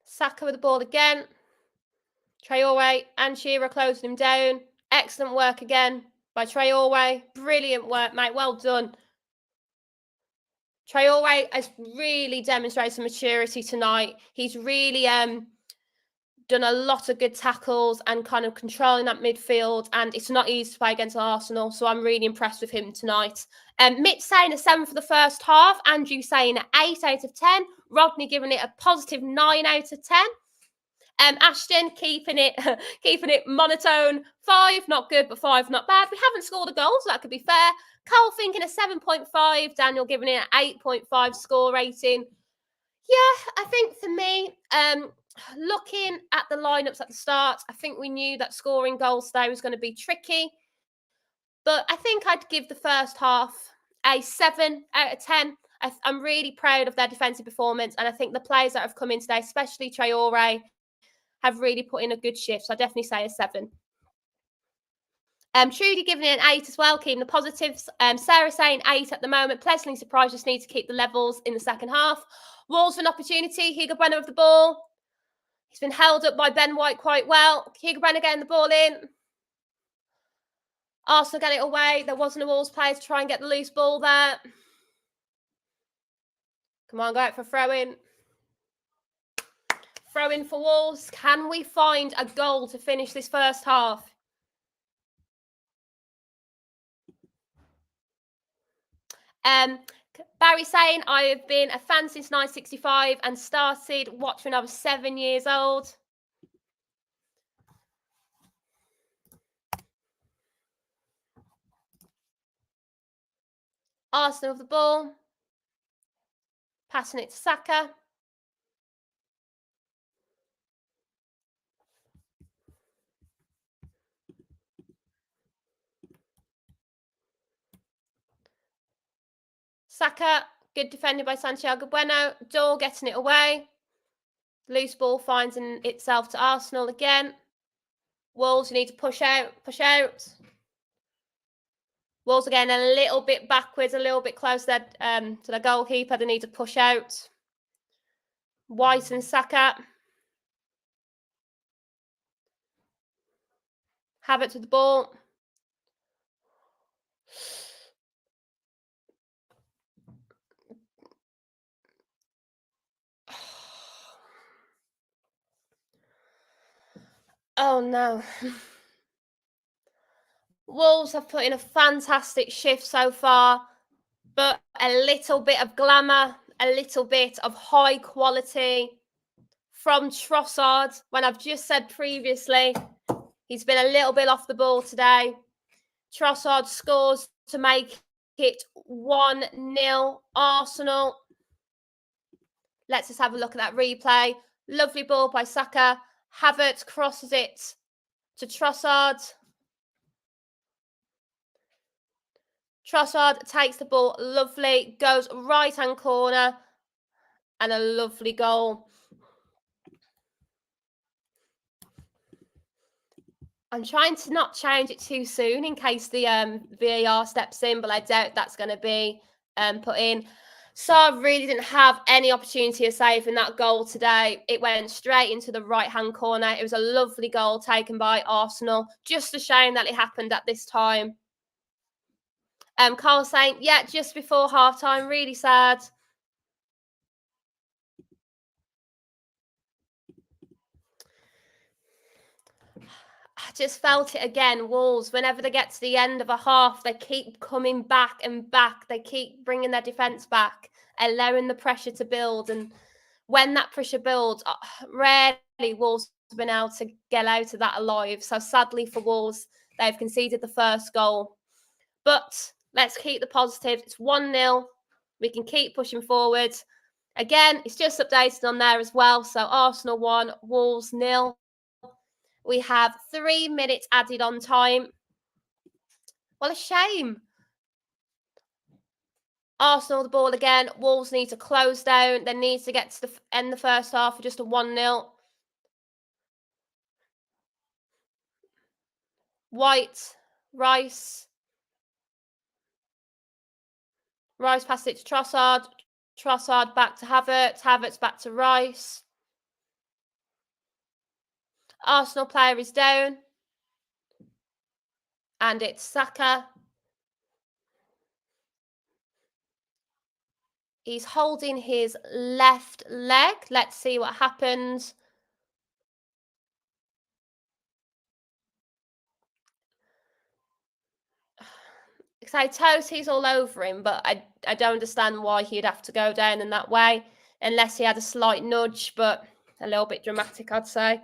Saka with the ball again. Traore and Shearer closing him down. Excellent work again by Traore. Brilliant work, mate. Well done. Traore has really demonstrated some maturity tonight. He's really done a lot of good tackles and kind of controlling that midfield, and it's not easy to play against Arsenal, so I'm really impressed with him tonight. Mitch saying a 7 for the first half, Andrew saying an 8 out of 10, Rodney giving it a positive 9 out of 10. Ashton keeping it monotone, 5 not good but 5 not bad. We haven't scored a goal, so that could be fair. Cole thinking a 7.5, Daniel giving it an 8.5 score rating. Yeah, I think for me, looking at the lineups at the start, I think we knew that scoring goals today was going to be tricky. But I think I'd give the first half a 7 out of 10. I'm really proud of their defensive performance. And I think the players that have come in today, especially Traore, have really put in a good shift. So I definitely say a 7. Trudy giving it an 8 as well, keeping the positives. Sarah saying 8 at the moment. Pleasantly surprised, just need to keep the levels in the second half. Walls for an opportunity. Hugo Brenner with the ball. He's been held up by Ben White quite well. Hugo Brenner getting the ball in. Arsenal get it away. There wasn't a Wolves player to try and get the loose ball there. Come on, go out for throw-in. Throw-in for Wolves. Can we find a goal to finish this first half? Barry saying, I have been a fan since 1965 and started watching when I was 7 years old. Arsenal with the ball. Passing it to Saka. Saka, good defending by Santiago Bueno. Dole getting it away. Loose ball finds itself to Arsenal again. Wolves, you need to push out, push out. Wolves again a little bit backwards, a little bit close to the goalkeeper. They need to push out. White and Saka. Havertz with the ball. Oh no. Wolves have put in a fantastic shift so far, but a little bit of glamour, a little bit of high quality from Trossard. When I've just said previously, he's been a little bit off the ball today. Trossard scores to make it 1-0 Arsenal. Let's just have a look at that replay. Lovely ball by Saka. Havertz crosses it to Trossard. Trossard takes the ball, lovely, goes right-hand corner, and a lovely goal. I'm trying to not change it too soon in case the VAR steps in, but I doubt that's going to be put in. Saar really didn't have any opportunity of saving that goal today. It went straight into the right-hand corner. It was a lovely goal taken by Arsenal. Just a shame that it happened at this time. Carl saying, yeah, just before half-time, really sad. I just felt it again. Wolves, whenever they get to the end of a half, they keep coming back and back. They keep bringing their defence back, allowing the pressure to build. And when that pressure builds, rarely Wolves have been able to get out of that alive. So sadly for Wolves, they've conceded the first goal. But let's keep the positives. It's 1-0. We can keep pushing forward. Again, it's just updated on there as well. So Arsenal 1, Wolves 0. We have 3 minutes added on time. Well, a shame. Arsenal the ball again. Wolves need to close down. They need to get to the end the first half for just a 1-0. White, Rice. Rice passed it to Trossard. Trossard back to Havertz. Havertz back to Rice. Arsenal player is down. And it's Saka. He's holding his left leg. Let's see what happens. So Totti's all over him, but I don't understand why he'd have to go down in that way, unless he had a slight nudge, but a little bit dramatic, I'd say.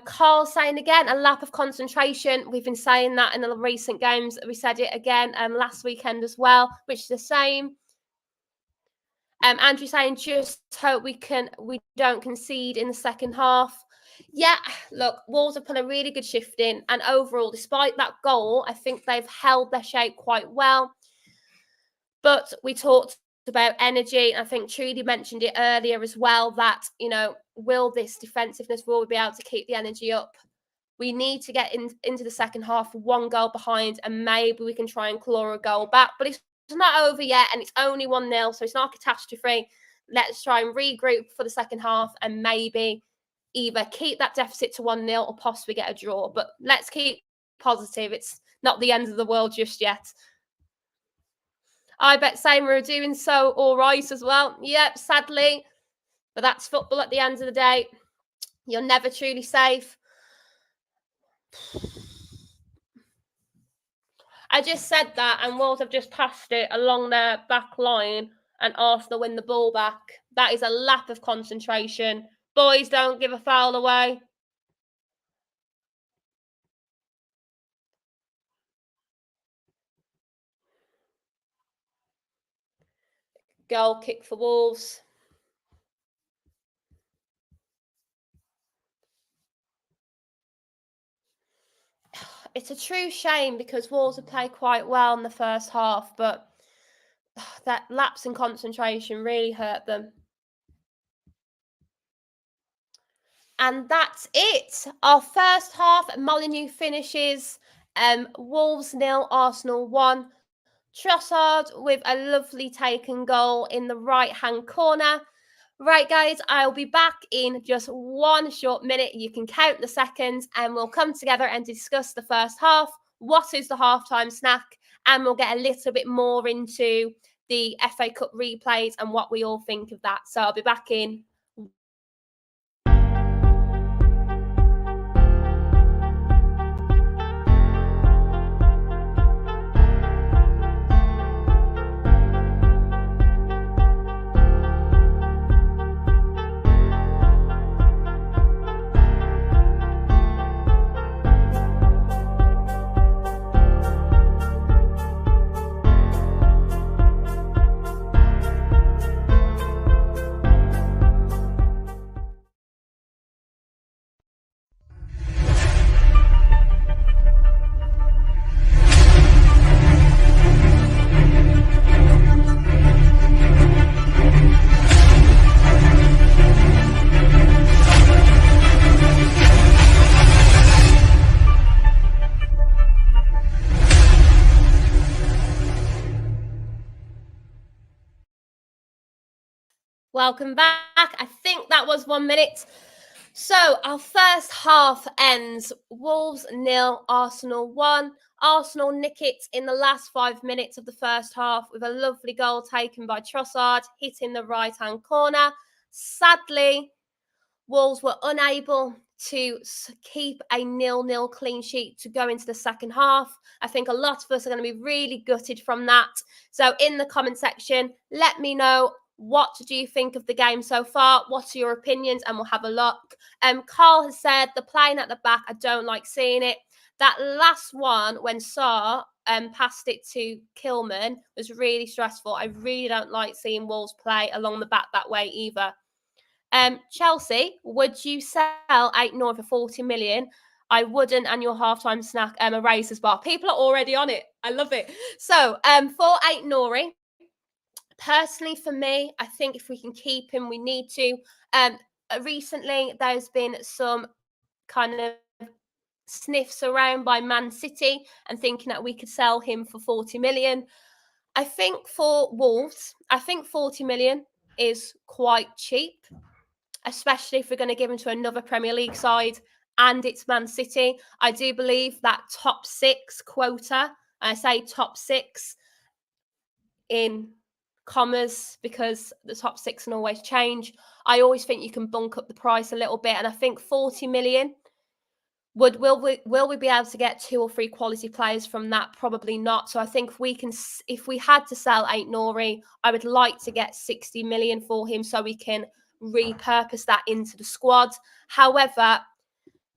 Carl saying again, a lack of concentration. We've been saying that in the recent games. We said it again last weekend as well, which is the same. Andrew saying, just hope we don't concede in the second half. Yeah, look, Wolves have put a really good shift in, and overall, despite that goal, I think they've held their shape quite well. But we talked about energy. I think Trudy mentioned it earlier as well, that, will this defensiveness, will we be able to keep the energy up? We need to get into the second half, 1 goal behind, and maybe we can try and claw a goal back. But it's not over yet, and it's only 1-0, so it's not a catastrophe. Let's try and regroup for the second half and maybe either keep that deficit to 1-0 or possibly get a draw. But let's keep positive. It's not the end of the world just yet. I bet Seymour are doing so all right as well. Yep, sadly. But that's football at the end of the day. You're never truly safe. I just said that, and Wolves have just passed it along their back line, and Arsenal win the ball back. That is a lack of concentration. Boys, don't give a foul away. Goal kick for Wolves. It's a true shame because Wolves have played quite well in the first half, but that lapse in concentration really hurt them. And that's it. Our first half, Molineux finishes. Wolves 0, Arsenal 1. Trossard with a lovely taken goal in the right-hand corner. Right, guys, I'll be back in just 1 short minute. You can count the seconds, and we'll come together and discuss the first half. What is the halftime snack? And we'll get a little bit more into the FA Cup replays and what we all think of that. So I'll be back in. Welcome back. I think that was 1 minute. So our first half ends Wolves 0, Arsenal 1. Arsenal nick it in the last 5 minutes of the first half with a lovely goal taken by Trossard, hitting the right-hand corner. Sadly, Wolves were unable to keep a 0-0 clean sheet to go into the second half. I think a lot of us are going to be really gutted from that. So in the comment section, let me know, what do you think of the game so far? What are your opinions? And we'll have a look. Carl has said, the playing at the back, I don't like seeing it. That last one, when Sarr passed it to Kilman, was really stressful. I really don't like seeing Wolves play along the back that way either. Chelsea, would you sell 8 Nor for 40 million? I wouldn't, and your halftime snack, a Razors bar. People are already on it. I love it. So, for 8 Nori, personally, for me, I think if we can keep him, we need to. Recently, there's been some kind of sniffs around by Man City and thinking that we could sell him for 40 million. I think for Wolves, I think 40 million is quite cheap, especially if we're going to give him to another Premier League side and it's Man City. I do believe that top 6 quota, I say top 6 in commas because the top 6 can always change. I always think you can bunk up the price a little bit, and I think 40 million Will we be able to get 2 or 3 quality players from that? Probably not. So I think if we had to sell Aït-Nouri, I would like to get 60 million for him so we can repurpose that into the squad. However,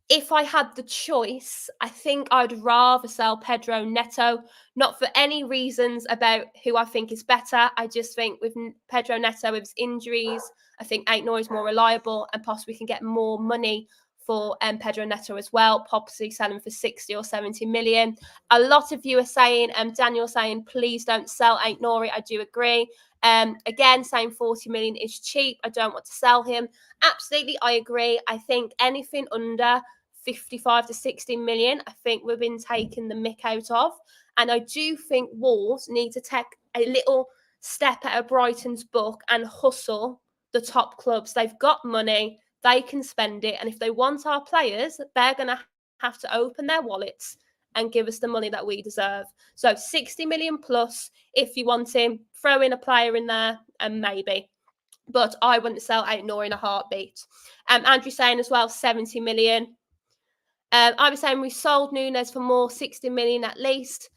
if I had the choice, I think I'd rather sell Pedro Neto, not for any reasons about who I think is better. I just think with Pedro Neto, with his injuries, I think Aït-Nouri is more reliable and possibly can get more money for Pedro Neto as well, possibly selling for 60 or 70 million. A lot of you are saying, Daniel saying, please don't sell Aït-Nouri. I do agree. Again, saying 40 million is cheap. I don't want to sell him. Absolutely, I agree. I think anything under 55 to 60 million, I think we've been taking the mick out of. And I do think Wolves need to take a little step out of Brighton's book and hustle the top clubs. They've got money, they can spend it. And if they want our players, they're going to have to open their wallets and give us the money that we deserve. So 60 million plus, if you want him, throw in a player in there and maybe. But I wouldn't sell Aït-Nouri in a heartbeat. Andrew saying as well, 70 million. I was saying we sold Nunes for more, 60 million at least.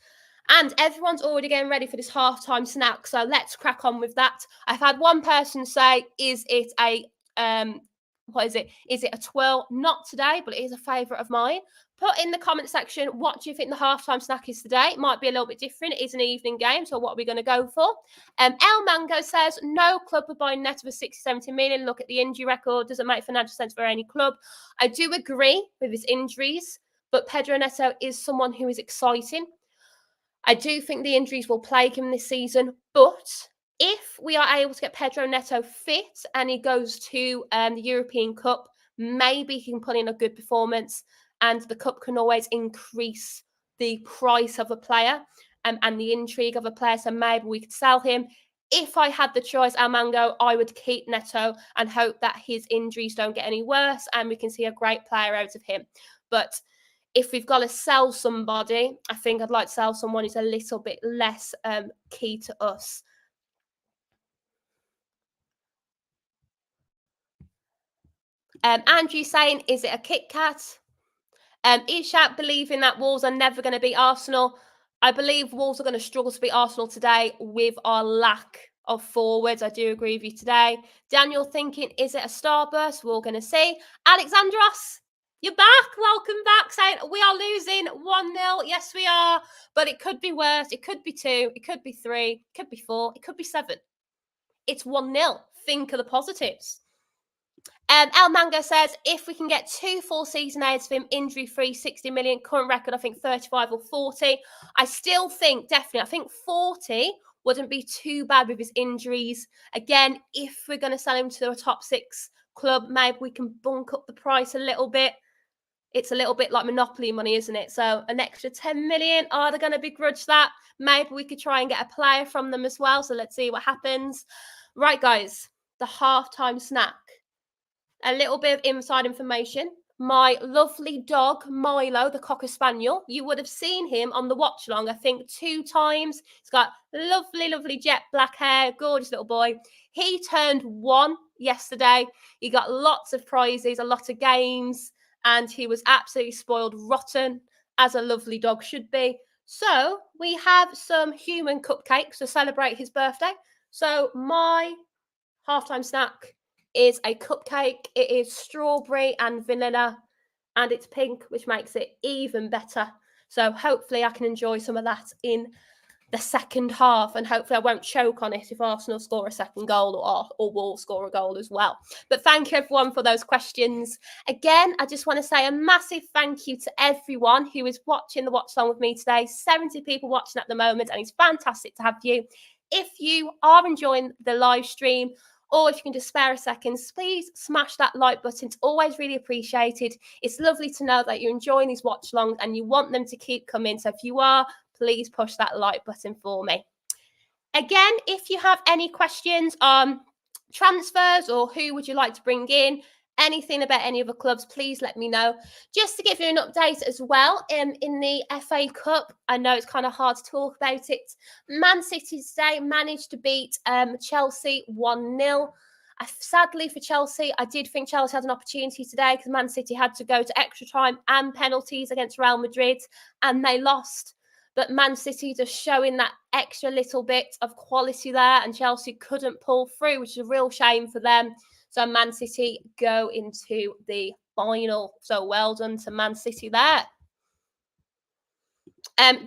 And everyone's already getting ready for this halftime snack. So let's crack on with that. I've had one person say, is it a what is it? Is it a twirl? Not today, but it is a favourite of mine. Put in the comment section, what do you think the halftime snack is today? It might be a little bit different. It is an evening game, so what are we going to go for? El Mango says, no club would buy Neto for 60, 70 million. Look at the injury record. Doesn't make financial sense for any club. I do agree with his injuries, but Pedro Neto is someone who is exciting. I do think the injuries will plague him this season, but if we are able to get Pedro Neto fit and he goes to the European Cup, maybe he can put in a good performance and the Cup can always increase the price of a player and the intrigue of a player. So maybe we could sell him. If I had the choice, Armando, I would keep Neto and hope that his injuries don't get any worse and we can see a great player out of him. But if we've got to sell somebody, I think I'd like to sell someone who's a little bit less key to us. Andrew saying, is it a Kit Kat? Ishak believing that Wolves are never going to beat Arsenal. I believe Wolves are going to struggle to beat Arsenal today with our lack of forwards. I do agree with you today. Daniel thinking, is it a starburst? We're all going to see. Alexandros, you're back. Welcome back. Saying we are losing 1-0. Yes, we are. But it could be worse. It could be 2. It could be 3. It could be 4. It could be 7. It's 1-0. Think of the positives. El Mango says, if we can get 2 full season aids for him, injury-free, 60 million, current record, I think 35 or 40. I still think, definitely, I think 40 wouldn't be too bad with his injuries. Again, if we're going to sell him to a top 6 club, maybe we can bunk up the price a little bit. It's a little bit like Monopoly money, isn't it? So an extra 10 million, are they going to begrudge that? Maybe we could try and get a player from them as well. So let's see what happens. Right, guys, the halftime snack. A little bit of inside information. My lovely dog, Milo, the Cocker Spaniel, you would have seen him on the watch-along, I think 2 times. He's got lovely, lovely jet black hair, gorgeous little boy. He turned 1 yesterday. He got lots of prizes, a lot of games, and he was absolutely spoiled rotten, as a lovely dog should be. So we have some human cupcakes to celebrate his birthday. So my halftime snack is a cupcake. It is strawberry and vanilla, and it's pink, which makes it even better. So hopefully I can enjoy some of that in the second half, and hopefully I won't choke on it if Arsenal score a second goal or Wolves score a goal as well. But thank you everyone for those questions. Again, I just want to say a massive thank you to everyone who is watching the watch along with me today. 70 people watching at the moment, and it's fantastic to have you. If you are enjoying the live stream, or if you can just spare a second, please smash that like button. It's always really appreciated. It's lovely to know that you're enjoying these watch-alongs and you want them to keep coming. So if you are, please push that like button for me. Again, if you have any questions on transfers or who would you like to bring in, anything about any of the clubs, please let me know. Just to give you an update as well, in the FA Cup, I know it's kind of hard to talk about it. Man City today managed to beat Chelsea 1-0. Sadly for Chelsea, I did think Chelsea had an opportunity today because Man City had to go to extra time and penalties against Real Madrid, and they lost. But Man City just showing that extra little bit of quality there, and Chelsea couldn't pull through, which is a real shame for them. So Man City go into the final. So well done to Man City there.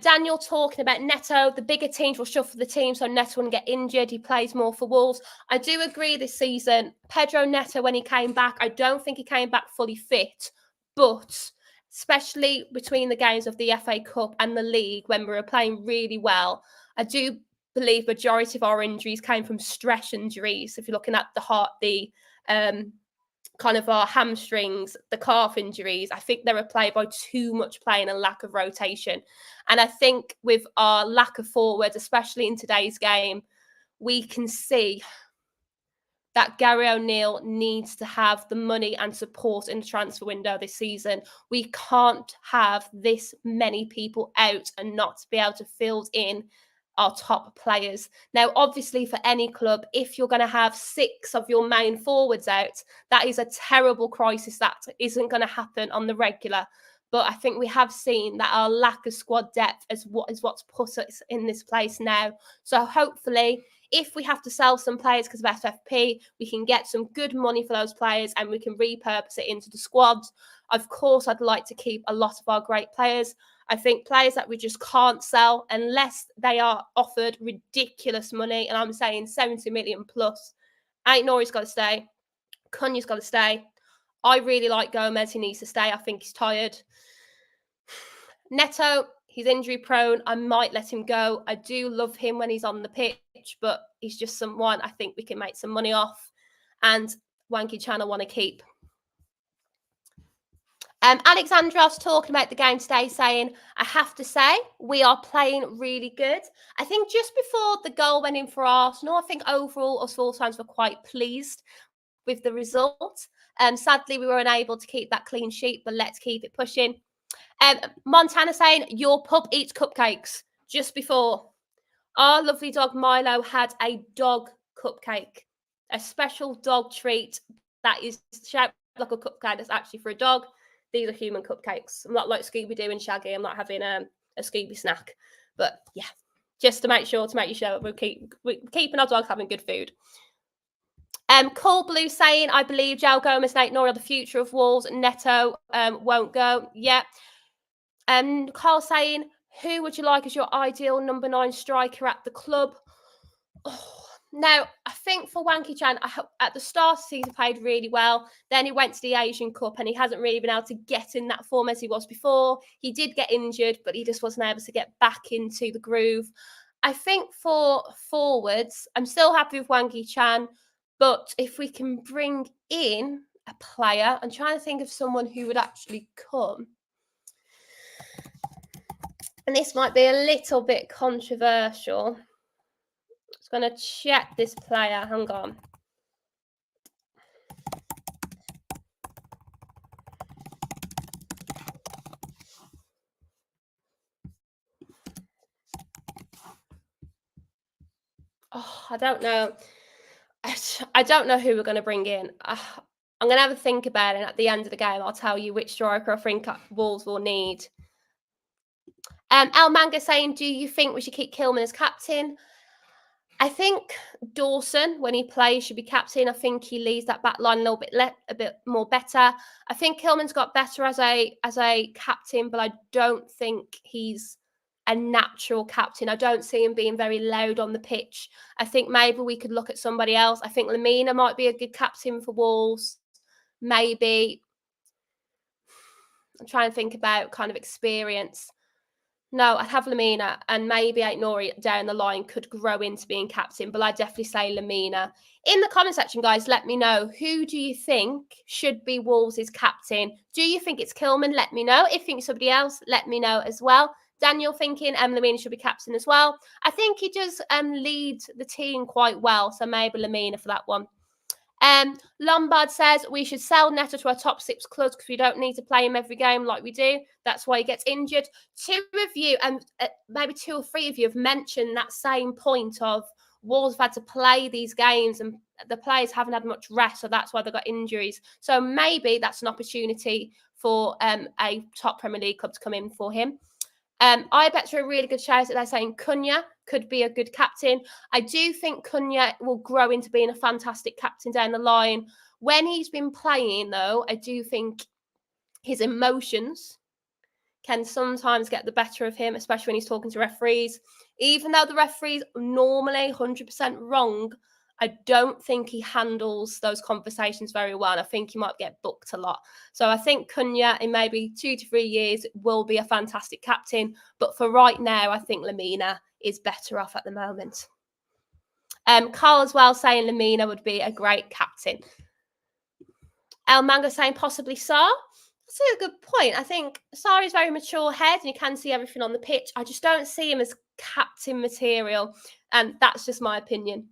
Daniel talking about Neto, the bigger teams will shuffle the team so Neto wouldn't get injured. He plays more for Wolves. I do agree this season. Pedro Neto, when he came back, I don't think he came back fully fit, but especially between the games of the FA Cup and the league when we were playing really well, I do believe majority of our injuries came from stress injuries. If you're looking at the heart, the kind of our hamstrings, the calf injuries, I think they're replaced by too much playing and lack of rotation. And I think with our lack of forwards, especially in today's game, we can see that Gary O'Neill needs to have the money and support in the transfer window this season. We can't have this many people out and not be able to fill in our top players. Now, obviously, for any club, if you're going to have 6 of your main forwards out, that is a terrible crisis that isn't going to happen on the regular. But I think we have seen that our lack of squad depth is what's put us in this place now. So hopefully, if we have to sell some players because of FFP, we can get some good money for those players and we can repurpose it into the squad. Of course, I'd like to keep a lot of our great players. I think players that we just can't sell unless they are offered ridiculous money, and I'm saying 70 million plus. Aït-Nouri's got to stay. Cunha's got to stay. I really like Gomez. He needs to stay. I think he's tired. Neto, he's injury prone. I might let him go. I do love him when he's on the pitch, but he's just someone I think we can make some money off. And Wanky Chan I want to keep. Alexandros talking about the game today, saying, I have to say, we are playing really good. I think just before the goal went in for Arsenal, I think overall us Wolves fans were quite pleased with the result. Sadly, we were unable to keep that clean sheet, but let's keep it pushing. Montana saying, your pup eats cupcakes. Just before, our lovely dog Milo had a dog cupcake, a special dog treat that is shaped like a cupcake that's actually for a dog. These are human cupcakes. I'm not like Scooby-Doo and Shaggy. I'm not having a Scooby snack. But yeah, just to make sure that we're keeping our dogs having good food. Cool Blue saying, I believe João Gomes and Aït-Nouri are the future of Wolves. Neto won't go. Yeah. Carl saying, who would you like as your ideal number 9 striker at the club? Oh, now, I think for Wanky Chan, at the start of the season, played really well. Then he went to the Asian Cup and he hasn't really been able to get in that form as he was before. He did get injured, but he just wasn't able to get back into the groove. I think for forwards, I'm still happy with Wanky Chan, but if we can bring in a player, I'm trying to think of someone who would actually come. And this might be a little bit controversial. Just going to check this player. Hang on. Oh, I don't know. I don't know who we're going to bring in. I'm going to have a think about it. And at the end of the game, I'll tell you which striker I think Wolves will need. El Manga saying, do you think we should keep Kilman as captain? I think Dawson, when he plays, should be captain. I think he leads that back line a bit more better. I think Kilman's got better as a captain, but I don't think he's a natural captain. I don't see him being very loud on the pitch. I think maybe we could look at somebody else. I think Lamina might be a good captain for Wolves. Maybe. I'm trying to think about kind of experience. No, I'd have Lamina, and maybe Aït-Nouri down the line could grow into being captain, but I'd definitely say Lamina. In the comment section, guys, let me know, who do you think should be Wolves' captain? Do you think it's Kilman? Let me know. If you think somebody else, let me know as well. Daniel thinking Lamina should be captain as well. I think he does lead the team quite well, so maybe Lamina for that one. Lombard says we should sell Neto to our top 6 clubs because we don't need to play him every game like we do. That's why he gets injured. 2 of you, and maybe 2 or 3 of you, have mentioned that same point of Wolves have had to play these games and the players haven't had much rest, so that's why they got injuries. So maybe that's an opportunity for a top Premier League club to come in for him. I bet you a really good shout that they're saying Cunha could be a good captain. I do think Cunha will grow into being a fantastic captain down the line. When he's been playing, though, I do think his emotions can sometimes get the better of him, especially when he's talking to referees. Even though the referee's normally 100% wrong, I don't think he handles those conversations very well. I think he might get booked a lot. So I think Cunha in maybe 2 to 3 years will be a fantastic captain. But for right now, I think Lamina is better off at the moment. Carl as well saying Lamina would be a great captain. El Mango saying possibly Sarr. That's a good point. I think Sarr is very mature head and you can see everything on the pitch. I just don't see him as captain material. And that's just my opinion.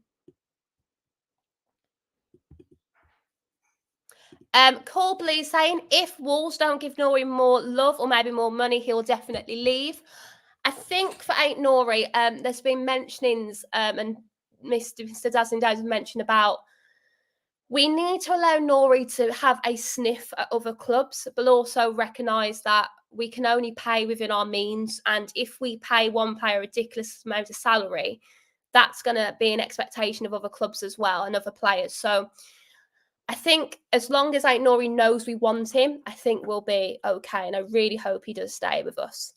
Corbly is saying if Wolves don't give Nori more love or maybe more money, he'll definitely leave. I think for Nori, there's been mentionings and Mr. Dazzling has mentioned about we need to allow Nori to have a sniff at other clubs, but also recognise that we can only pay within our means. And if we pay one player a ridiculous amount of salary, that's going to be an expectation of other clubs as well and other players. So I think as long as Nori knows we want him, I think we'll be okay. And I really hope he does stay with us.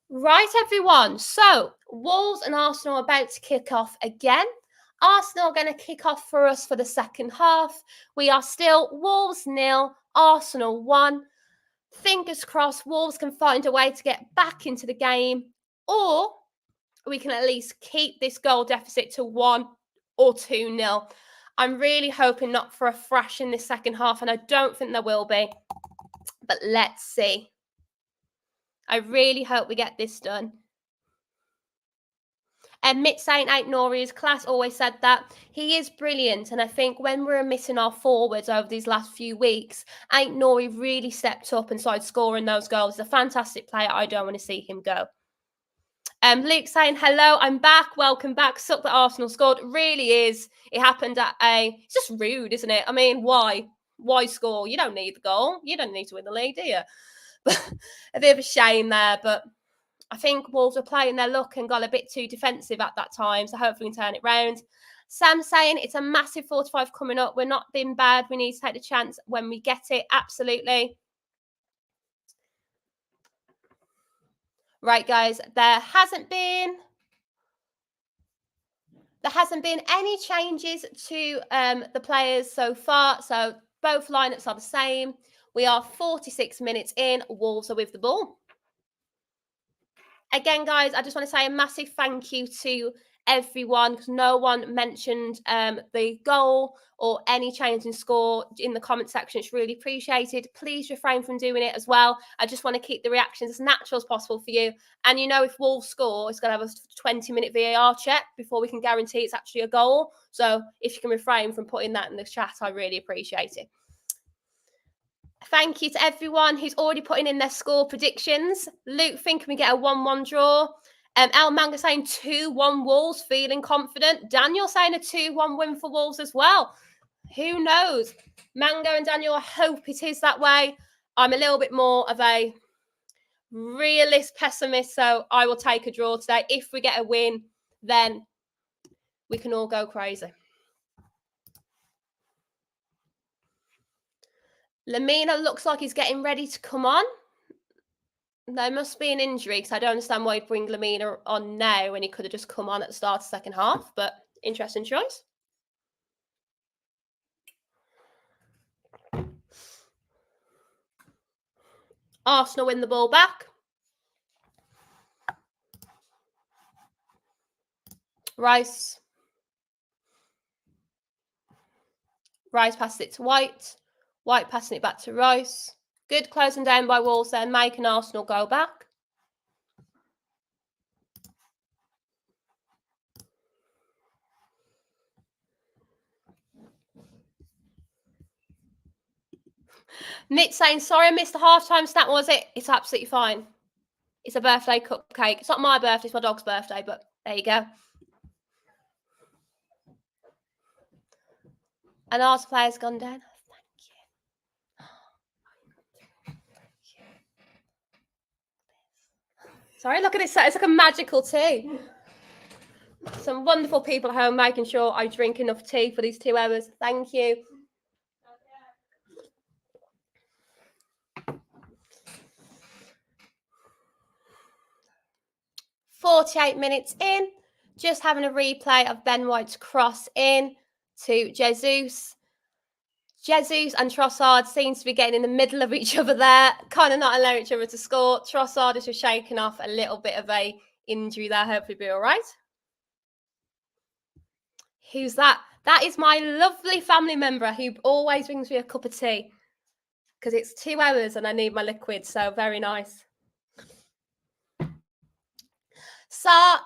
Right, everyone. So Wolves and Arsenal are about to kick off again. Arsenal are going to kick off for us for the second half. We are still Wolves 0, Arsenal 1. Fingers crossed Wolves can find a way to get back into the game, or we can at least keep this goal deficit to 1 or 2-0. I'm really hoping not for a thrash in this second half, and I don't think there will be. But let's see. I really hope we get this done. And Mitt saying Nori's class, always said that. He is brilliant. And I think when we're missing our forwards over these last few weeks, Nori really stepped up and started scoring those goals. He's a fantastic player. I don't want to see him go. Luke saying, hello, I'm back. Welcome back. Suck that Arsenal scored. Really is. It happened at it's just rude, isn't it? I mean, why? Why score? You don't need the goal. You don't need to win the league, do you? But a bit of a shame there, but I think Wolves were playing their luck and got a bit too defensive at that time, so hopefully we can turn it round. Sam saying it's a massive 45 coming up. We're not being bad. We need to take the chance when we get it. Absolutely. Right, guys, there hasn't been any changes to the players so far, so both lineups are the same. We are 46 minutes in. Wolves are with the ball. Again, guys, I just want to say a massive thank you to everyone because no one mentioned the goal or any change in score in the comment section. It's really appreciated. Please refrain from doing it as well. I just want to keep the reactions as natural as possible for you. And you know, if Wolves score, it's going to have a 20-minute VAR check before we can guarantee it's actually a goal. So if you can refrain from putting that in the chat, I really appreciate it. Thank you to everyone who's already putting in their score predictions. Luke thinking we get a 1-1 draw. El Mango saying 2-1 Wolves, feeling confident. Daniel saying a 2-1 win for Wolves as well. Who knows? Mango and Daniel, I hope it is that way. I'm a little bit more of a realist pessimist, so I will take a draw today. If we get a win, then we can all go crazy. Lamina looks like he's getting ready to come on. There must be an injury because I don't understand why he'd bring Lamina on now when he could have just come on at the start of the second half, but interesting choice. Arsenal win the ball back. Rice passes it to White. White passing it back to Rice. Good closing down by Wolves there, making Arsenal go back. Mitt saying, sorry I missed the halftime stat, was it? It's absolutely fine. It's a birthday cupcake. It's not my birthday, it's my dog's birthday, but there you go. An Arsenal player's gone down. Thank you. Sorry, look at this. It's like a magical tea. Some wonderful people at home making sure I drink enough tea for these 2 hours. Thank you. 48 minutes in, just having a replay of Ben White's cross in to Jesus. Jesus and Trossard seems to be getting in the middle of each other there, kind of not allowing each other to score. Trossard is just shaking off a little bit of a injury there. Hopefully be all right. Who's that? That is my lovely family member who always brings me a cup of tea because it's 2 hours and I need my liquid. So very nice. Start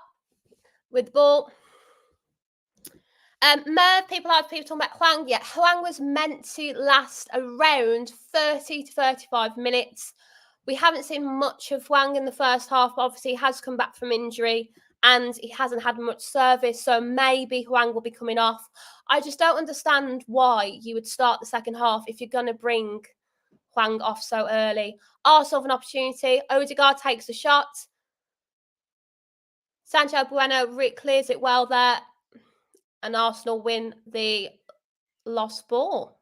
with ball. Merv, people talking about Hwang. Yeah, Hwang was meant to last around 30 to 35 minutes. We haven't seen much of Hwang in the first half, but obviously he has come back from injury and he hasn't had much service, so maybe Hwang will be coming off. I just don't understand why you would start the second half if you're going to bring Hwang off so early. Arsenal have an opportunity. Odegaard takes the shot. Sancho Bueno clears it well there. And Arsenal win the lost ball.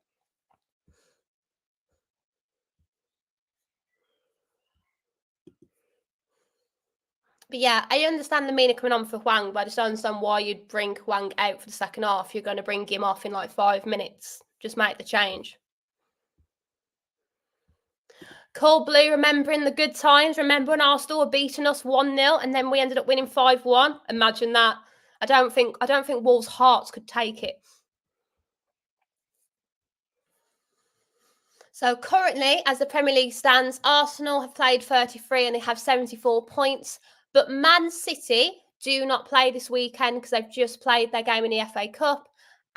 But yeah, I understand the meaning coming on for Hwang, but I just don't understand why you'd bring Hwang out for the second half. You're going to bring him off in like 5 minutes. Just make the change. Cold Blue, remembering the good times. Remember when Arsenal were beating us 1-0 and then we ended up winning 5-1? Imagine that. I don't think Wolves' hearts could take it. So currently, as the Premier League stands, Arsenal have played 33 and they have 74 points. But Man City do not play this weekend because they've just played their game in the FA Cup.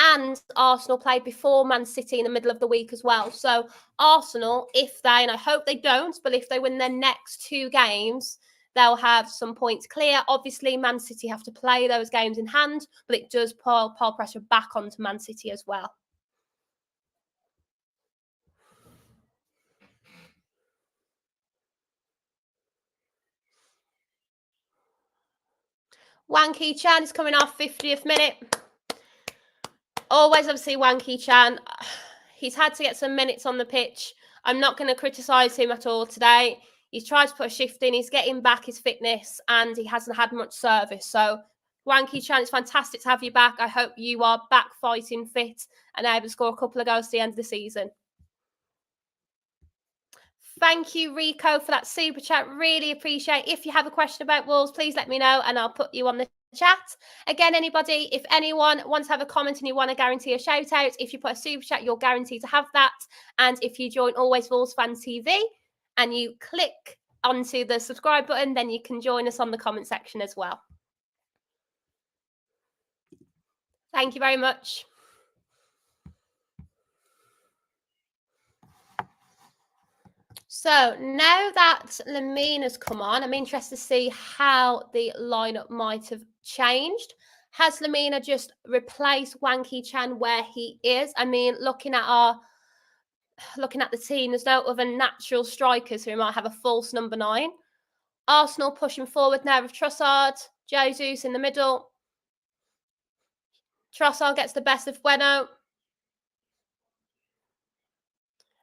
And Arsenal played before Man City in the middle of the week as well. So Arsenal, if they, and I hope they don't, but if they win their next 2 games, they'll have some points clear. Obviously, Man City have to play those games in hand, but it does pile pressure back onto Man City as well. Wang Ki-chan is coming off 50th minute. Always obviously Wang Ki-chan. He's had to get some minutes on the pitch. I'm not going to criticise him at all today. He's tried to put a shift in. He's getting back his fitness and he hasn't had much service. So Wang Ki-chan, it's fantastic to have you back. I hope you are back fighting fit and able to score a couple of goals at the end of the season. Thank you, Rico, for that super chat. Really appreciate it. If you have a question about Wolves, please let me know and I'll put you on the chat. Again, anybody, if anyone wants to have a comment and you want to guarantee a shout out, if you put a super chat, you're guaranteed to have that. And if you join Always Wolves Fan TV and you click onto the subscribe button, then you can join us on the comment section as well. Thank you very much. So now that Lamine has come on, I'm interested to see how the lineup might have changed. Has Lamina just replaced Wang Ki-chan where he is? I mean, looking at the team, there's no other natural strikers who might have a false number 9. Arsenal pushing forward now with Trossard, Jesus in the middle. Trossard gets the best of Bueno.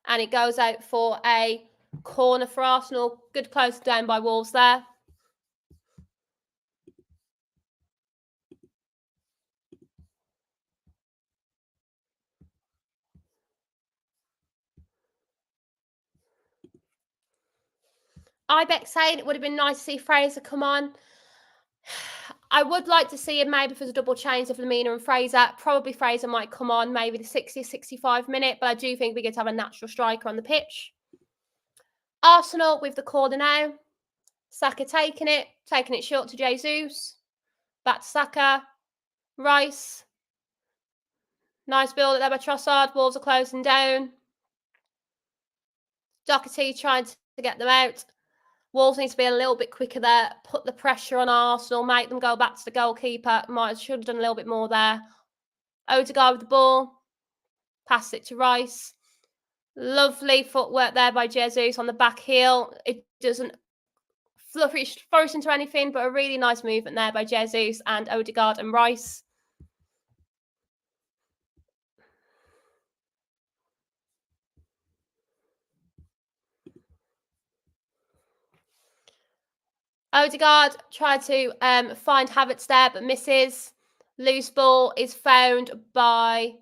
And it goes out for a corner for Arsenal. Good close down by Wolves there. Ibex saying it would have been nice to see Fraser come on. I would like to see him maybe for the double change of Lamina and Fraser. Probably Fraser might come on maybe the 60, 65 minute, but I do think we get to have a natural striker on the pitch. Arsenal with the corner now. Saka taking it short to Jesus. Back to Saka. Rice. Nice build there by Trossard. Wolves are closing down. Doherty trying to get them out. Wolves need to be a little bit quicker there. Put the pressure on Arsenal. Make them go back to the goalkeeper. Should have done a little bit more there. Odegaard with the ball. Pass it to Rice. Lovely footwork there by Jesus on the back heel. It doesn't flourish into anything, but a really nice movement there by Jesus and Odegaard and Rice. Odegaard tried to find Havertz there, but misses. Loose ball is found by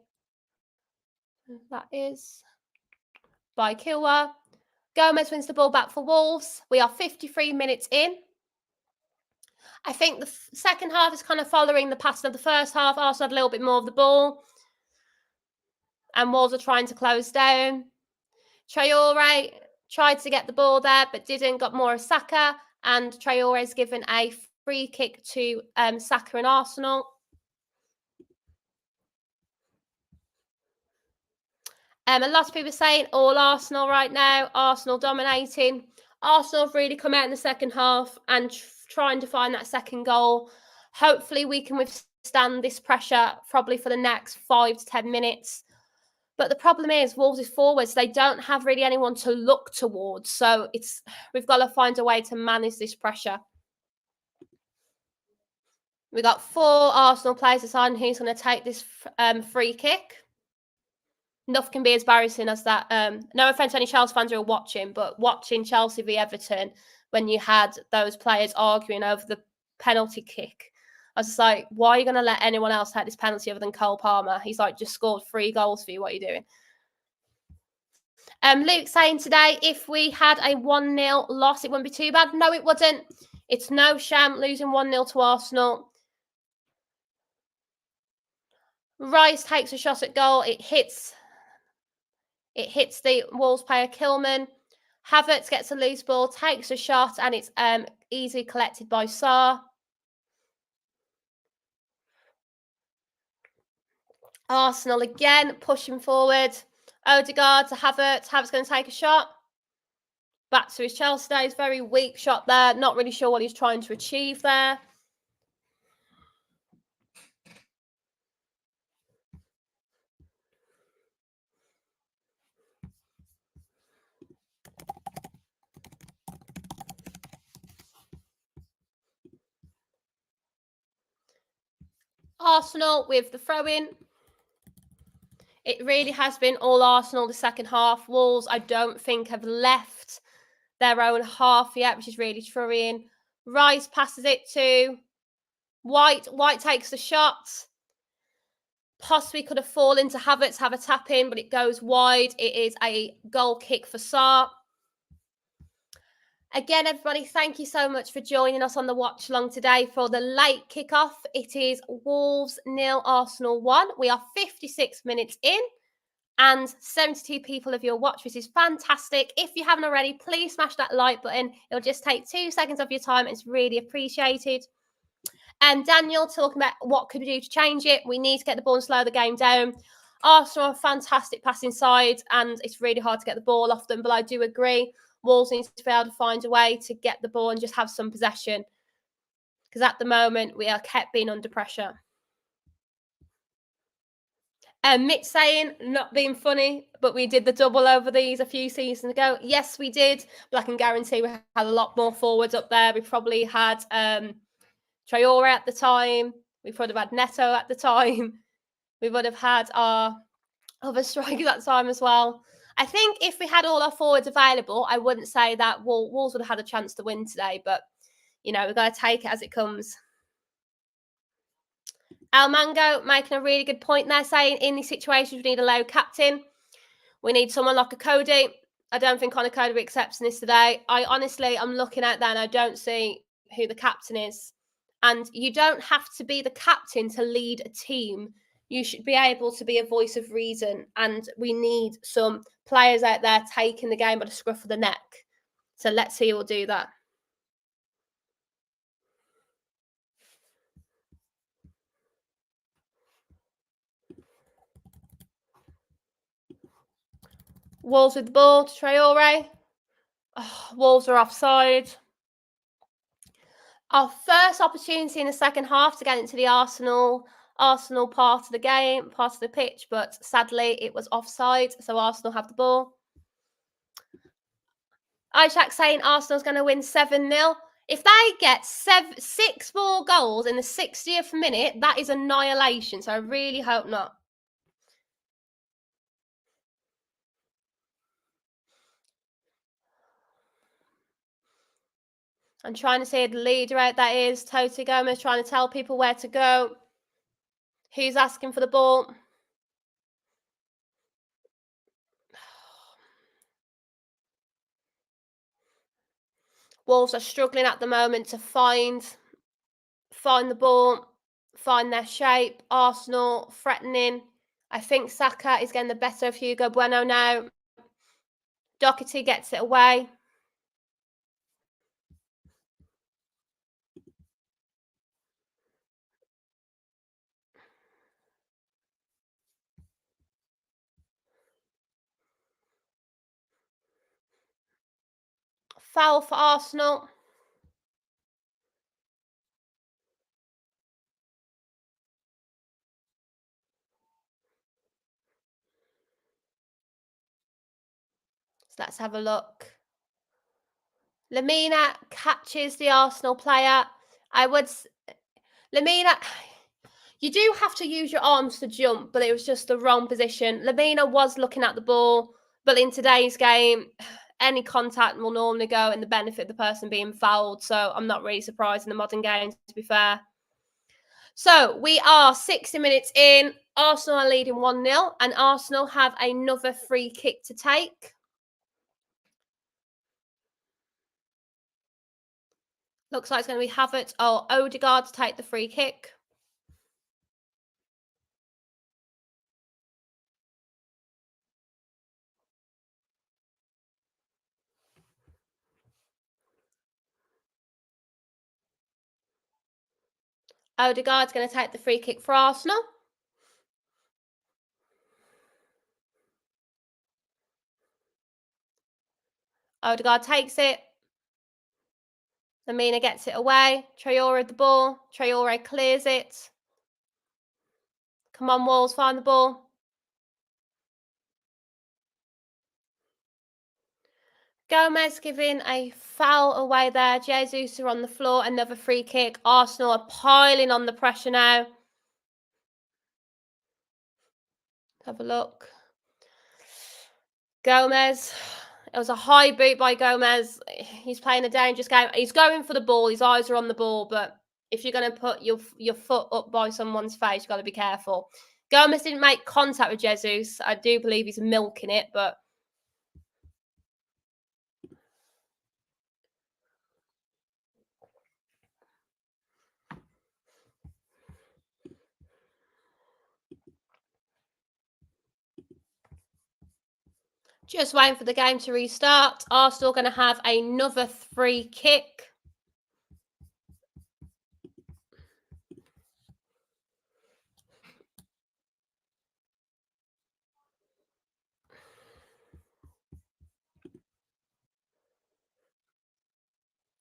Kilwa. Gomez wins the ball back for Wolves. We are 53 minutes in. I think the second half is kind of following the pattern of the first half. Arsenal had a little bit more of the ball. And Wolves are trying to close down. Traore tried to get the ball there, but didn't. Got more of Saka. And Traore is given a free kick to Saka and Arsenal. A lot of people saying all Arsenal right now. Arsenal dominating. Arsenal have really come out in the second half and trying to find that second goal. Hopefully we can withstand this pressure probably for the next 5 to 10 minutes. But the problem is Wolves' forwards, they don't have really anyone to look towards. So we've got to find a way to manage this pressure. We've got 4 Arsenal players deciding who's going to take this free kick. Nothing can be as embarrassing as that. No offence to any Chelsea fans who are watching, but watching Chelsea v Everton when you had those players arguing over the penalty kick, I was just like, why are you going to let anyone else take this penalty other than Cole Palmer? He's like just scored 3 goals for you. What are you doing? Luke saying today, if we had a 1-0 loss, it wouldn't be too bad. No, it wouldn't. It's no sham losing 1-0 to Arsenal. Rice takes a shot at goal. It hits the Wolves player Kilman. Havertz gets a loose ball, takes a shot, and it's easily collected by Sarr. Arsenal again pushing forward. Odegaard to Havertz. Havertz going to take a shot. Back to his Chelsea days. Very weak shot there. Not really sure what he's trying to achieve there. Arsenal with the throw-in. It really has been all Arsenal the second half. Wolves, I don't think, have left their own half yet, which is really worrying. Rice passes it to White. White takes the shot. Possibly could have fallen to Havertz, have a tap in, but it goes wide. It is a goal kick for Sarr. Again, everybody, thank you so much for joining us on the watch along today for the late kickoff. It is Wolves 0, Arsenal 1. We are 56 minutes in and 72 people have your watch, which is fantastic. If you haven't already, please smash that like button. It'll just take 2 seconds of your time. It's really appreciated. And Daniel talking about what could we do to change it. We need to get the ball and slow the game down. Arsenal are fantastic passing side and it's really hard to get the ball off them, but I do agree. Wolves need to be able to find a way to get the ball and just have some possession. Because at the moment, we are kept being under pressure. Mitch saying, not being funny, but we did the double over these a few seasons ago. Yes, we did. But I can guarantee we had a lot more forwards up there. We probably had Traore at the time. We probably had Neto at the time. We would have had our other strikers at the time as well. I think if we had all our forwards available, I wouldn't say that Wolves would have had a chance to win today. But, you know, we've got to take it as it comes. Al Mango making a really good point there, saying in these situations we need a low captain. We need someone like a Cody. I don't think Connor Cody will be accepting this today. I'm looking out there and I don't see who the captain is. And you don't have to be the captain to lead a team. You should be able to be a voice of reason. And we need some players out there taking the game by the scruff of the neck. So let's see who will do that. Wolves with the ball to Traore. Oh, Wolves are offside. Our first opportunity in the second half to get into the Arsenal Arsenal part of the game, part of the pitch, but sadly it was offside, so Arsenal have the ball. Ishak saying Arsenal's going to win 7-0. If they get 6 more goals in the 60th minute, that is annihilation, so I really hope not. I'm trying to see the leader out that is. Toti Gomez trying to tell people where to go. Who's asking for the ball? Wolves are struggling at the moment to find the ball, find their shape. Arsenal threatening. I think Saka is getting the better of Hugo Bueno now. Doherty gets it away. Foul for Arsenal. So let's have a look. Lamina catches the Arsenal player. Lamina, you do have to use your arms to jump, but it was just the wrong position. Lamina was looking at the ball, but in today's game, any contact will normally go in the benefit of the person being fouled. So I'm not really surprised in the modern game, to be fair. So we are 60 minutes in. Arsenal are leading 1-0, and Arsenal have another free kick to take. Looks like it's going to be Havertz or Odegaard to take the free kick. Odegaard's going to take the free kick for Arsenal. Odegaard takes it. Lamina gets it away. Traore the ball. Traore clears it. Come on, Wolves, find the ball. Gomez giving a foul away there. Jesus are on the floor. Another free kick. Arsenal are piling on the pressure now. Have a look. Gomez. It was a high boot by Gomez. He's playing a dangerous game. He's going for the ball. His eyes are on the ball. But if you're going to put your foot up by someone's face, you've got to be careful. Gomez didn't make contact with Jesus. I do believe he's milking it, but just waiting for the game to restart. Arsenal going to have another free kick.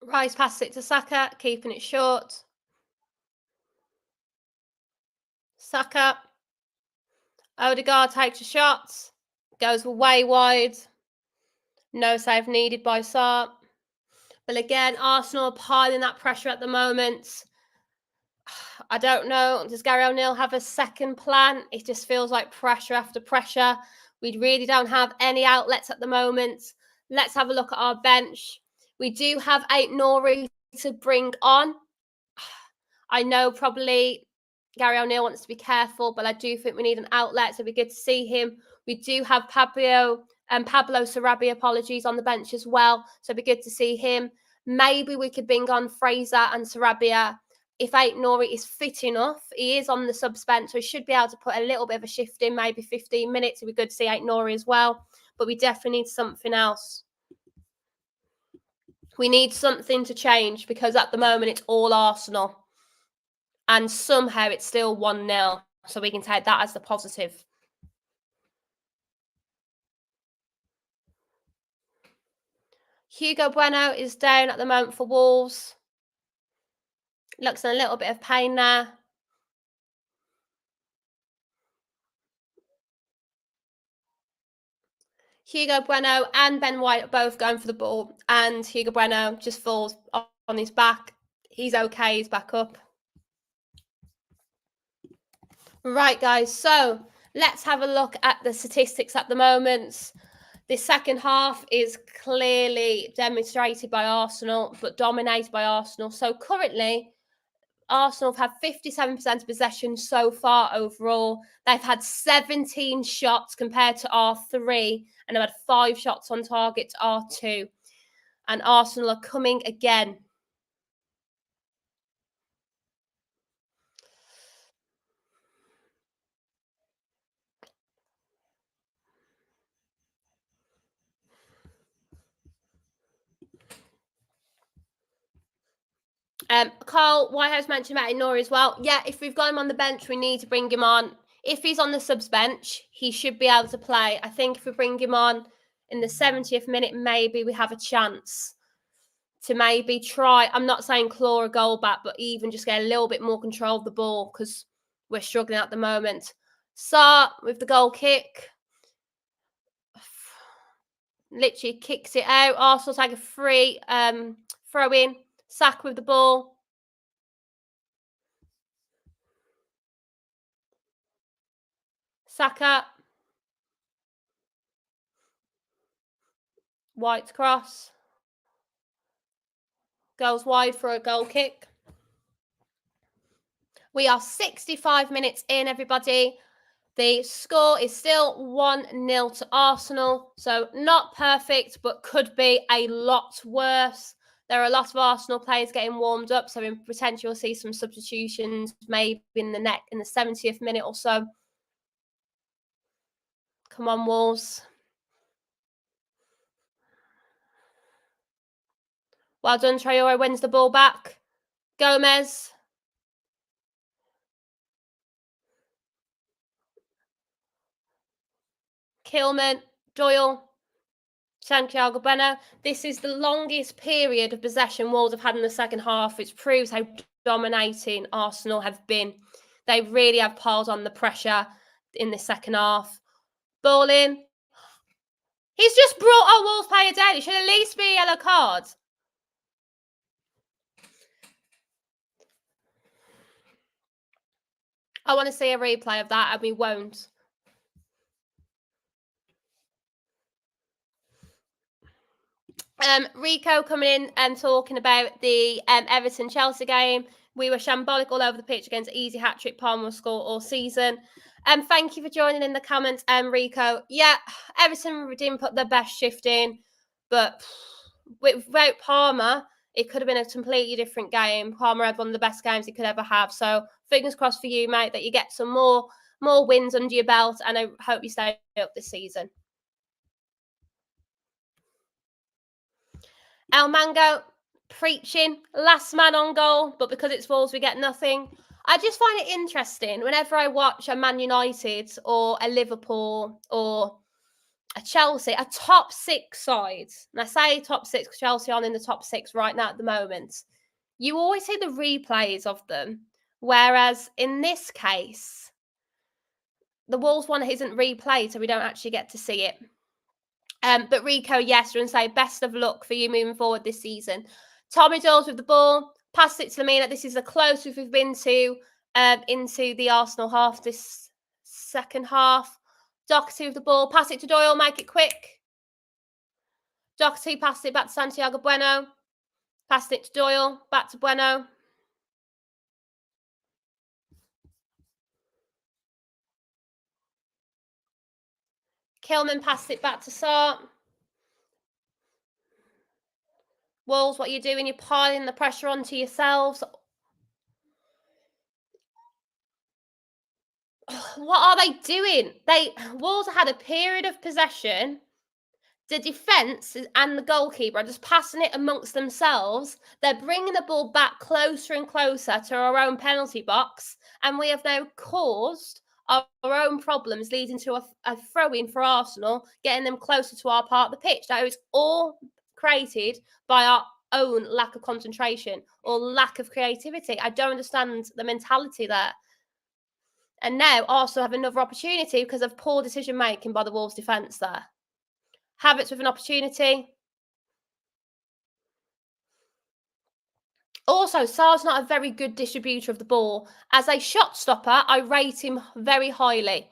Rice passes it to Saka, keeping it short. Saka. Odegaard takes a shot. Goes way wide. No save needed by Sarr. But again, Arsenal are piling that pressure at the moment. I don't know. Does Gary O'Neill have a second plan? It just feels like pressure after pressure. We really don't have any outlets at the moment. Let's have a look at our bench. We do have Aït-Nouri to bring on. I know probably Gary O'Neill wants to be careful, but I do think we need an outlet, so it'd be good to see him. We do have Pablo Sarabia, apologies, on the bench as well, so it'd be good to see him. Maybe we could bring on Fraser and Sarabia. If Aït-Nouri is fit enough, he is on the subs bench, so he should be able to put a little bit of a shift in, maybe 15 minutes. It'd be good to see Aït-Nouri as well, but we definitely need something else. We need something to change, because at the moment it's all Arsenal. And somehow it's still 1-0. So we can take that as the positive. Hugo Bueno is down at the moment for Wolves. Looks in a little bit of pain there. Hugo Bueno and Ben White are both going for the ball, and Hugo Bueno just falls on his back. He's okay, he's back up. Right, guys, so let's have a look at the statistics at the moment. The second half is clearly demonstrated by Arsenal, but dominated by Arsenal. So currently, Arsenal have had 57% of possession so far overall. They've had 17 shots compared to R3, and they've had 5 shots on target to R2. And Arsenal are coming again. Carl Whitehouse mentioned about Inori as well. Yeah, if we've got him on the bench, we need to bring him on. If he's on the subs bench, he should be able to play. I think if we bring him on in the 70th minute, maybe we have a chance to maybe try. I'm not saying claw a goal back, but even just get a little bit more control of the ball because we're struggling at the moment. Start with the goal kick. Literally kicks it out. Arsenal take a free throw in. Saka with the ball. Saka. White's cross. Goes wide for a goal kick. We are 65 minutes in, everybody. The score is still 1-0 to Arsenal. So not perfect, but could be a lot worse. There are a lot of Arsenal players getting warmed up, so in potential we'll see some substitutions maybe in the 70th minute or so. Come on, Wolves. Well done, Traore wins the ball back. Gomez. Kilman. Doyle. Santiago Bueno. This is the longest period of possession Wolves have had in the second half, which proves how dominating Arsenal have been. They really have piled on the pressure in the second half. Ball in. He's just brought our Wolves player down. It should at least be a yellow card. I want to see a replay of that, and we won't. Rico coming in and talking about the Everton-Chelsea game. We were shambolic all over the pitch against easy hat-trick Palmer score all season. Thank you for joining in the comments, Rico. Yeah, Everton didn't put their best shift in, but without Palmer, it could have been a completely different game. Palmer had one of the best games he could ever have. So fingers crossed for you, mate, that you get some more wins under your belt, and I hope you stay up this season. El Mango preaching, last man on goal, but because it's Wolves, we get nothing. I just find it interesting whenever I watch a Man United or a Liverpool or a Chelsea, a top 6 side, and I say top 6 because Chelsea aren't in the top 6 right now at the moment, you always see the replays of them, whereas in this case, the Wolves one isn't replayed, so we don't actually get to see it. But Rico, yes, we're going to say best of luck for you moving forward this season. Tommy Doyle's with the ball. Pass it to Lamina. This is the closest we've been to into the Arsenal half this second half. Doherty with the ball. Pass it to Doyle. Make it quick. Doherty passed it back to Santiago Bueno. Passed it to Doyle. Back to Bueno. Kilman passed it back to Sarr. Wolves, what are you doing? You're piling the pressure onto yourselves. What are they doing? Wolves had a period of possession. The defence and the goalkeeper are just passing it amongst themselves. They're bringing the ball back closer and closer to our own penalty box, and we have now caused our own problems, leading to a throw-in for Arsenal, getting them closer to our part of the pitch. That was all created by our own lack of concentration or lack of creativity. I don't understand the mentality there. And now Arsenal have another opportunity because of poor decision-making by the Wolves defence there. Havertz with an opportunity. Also, Sarr's not a very good distributor of the ball. As a shot stopper, I rate him very highly.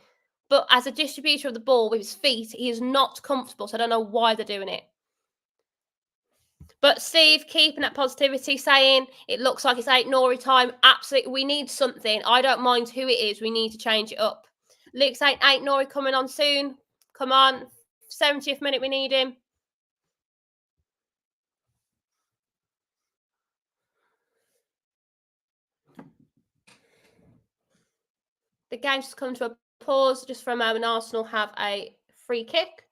But as a distributor of the ball with his feet, he is not comfortable. So I don't know why they're doing it. But Steve, keeping that positivity, saying it looks like it's Aït-Nouri time. Absolutely, we need something. I don't mind who it is. We need to change it up. Luke saying Aït-Nouri coming on soon. Come on. 70th minute, we need him. The game's just come to a pause just for a moment. Arsenal have a free kick.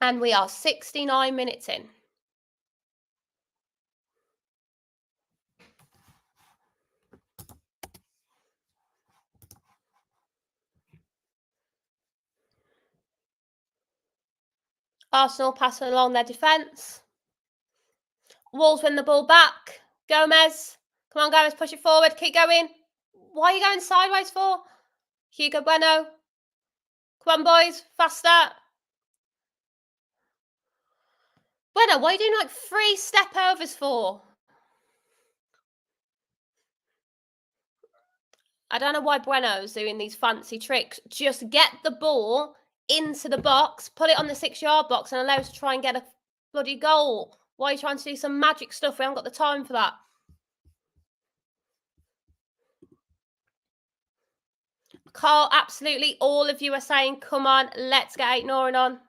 And we are 69 minutes in. Arsenal passing along their defence. Wolves win the ball back. Gomez. Come on, Gomez, push it forward. Keep going. Why are you going sideways for? Hugo Bueno. Come on, boys. Faster. Bueno, what are you doing like 3 step overs for? I don't know why Bueno's doing these fancy tricks. Just get the ball into the box, put it on the 6-yard box and allow us to try and get a bloody goal. Why are you trying to do some magic stuff? We haven't got the time for that. Carl, absolutely. All of you are saying, come on, let's get Aït-Nouri on.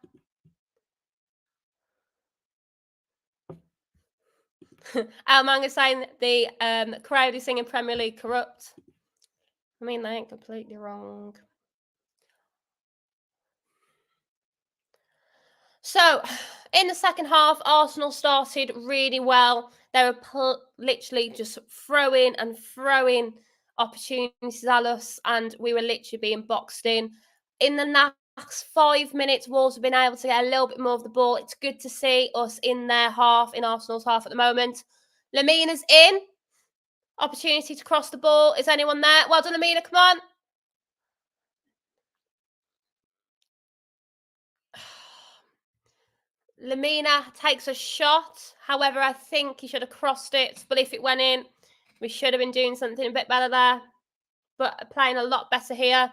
Almang is saying the crowd is singing Premier League corrupt. I mean, they ain't completely wrong. So, in the second half, Arsenal started really well. They were literally just throwing opportunities at us, and we were literally being boxed in. In the next 5 minutes, Wolves have been able to get a little bit more of the ball. It's good to see us in their half, in Arsenal's half at the moment. Lemina's in. Opportunity to cross the ball. Is anyone there? Well done, Lamina. Come on. Lamina takes a shot. However, I think he should have crossed it. But if it went in, we should have been doing something a bit better there. But playing a lot better here.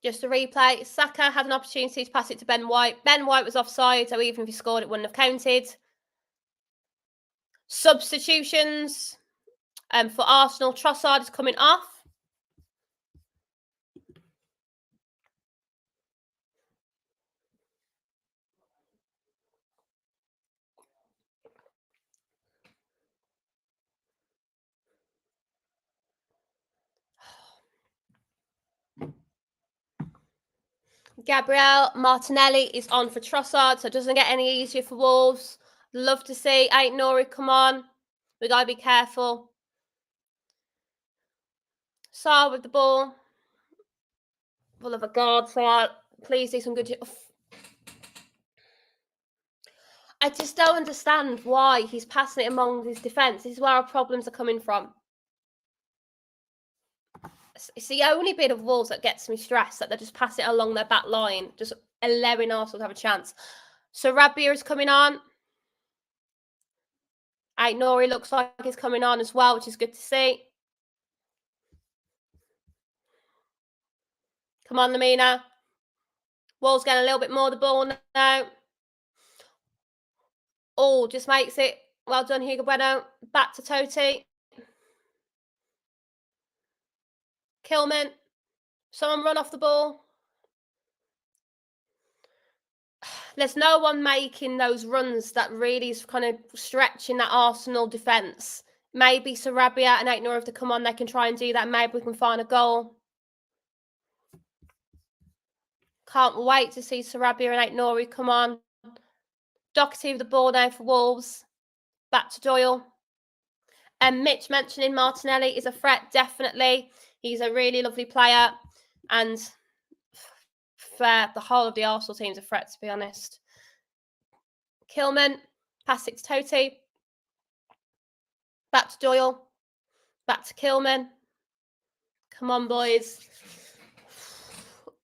Just a replay. Saka had an opportunity to pass it to Ben White. Ben White was offside, so even if he scored, it wouldn't have counted. Substitutions for Arsenal. Trossard is coming off. Gabriel Martinelli is on for Trossard, so it doesn't get any easier for Wolves. Love to see Aït-Nouri come on. We got to be careful. Sarr with the ball. Full of a guard, Sarr. Please do some good. I just don't understand why he's passing it among his defence. This is where our problems are coming from. It's the only bit of Wolves that gets me stressed, that they just pass it along their back line, just allowing Arsenal to have a chance. So Rabia is coming on. Aït-Nouri looks like he's coming on as well, which is good to see. Come on, Lamina. Wolves getting a little bit more of the ball now. Oh, just makes it. Well done, Hugo Bueno. Back to Totti. Kilman. Someone run off the ball. There's no one making those runs that really is kind of stretching that Arsenal defence. Maybe Sarabia and Aït-Nouri, if they come on, they can try and do that. Maybe we can find a goal. Can't wait to see Sarabia and Aït-Nouri come on. Doherty with the ball now for Wolves. Back to Doyle. And Mitch mentioning Martinelli is a threat, definitely. He's a really lovely player. And fair, the whole of the Arsenal team's a threat, to be honest. Kilman, pass it to Toty. Back to Doyle. Back to Kilman. Come on, boys.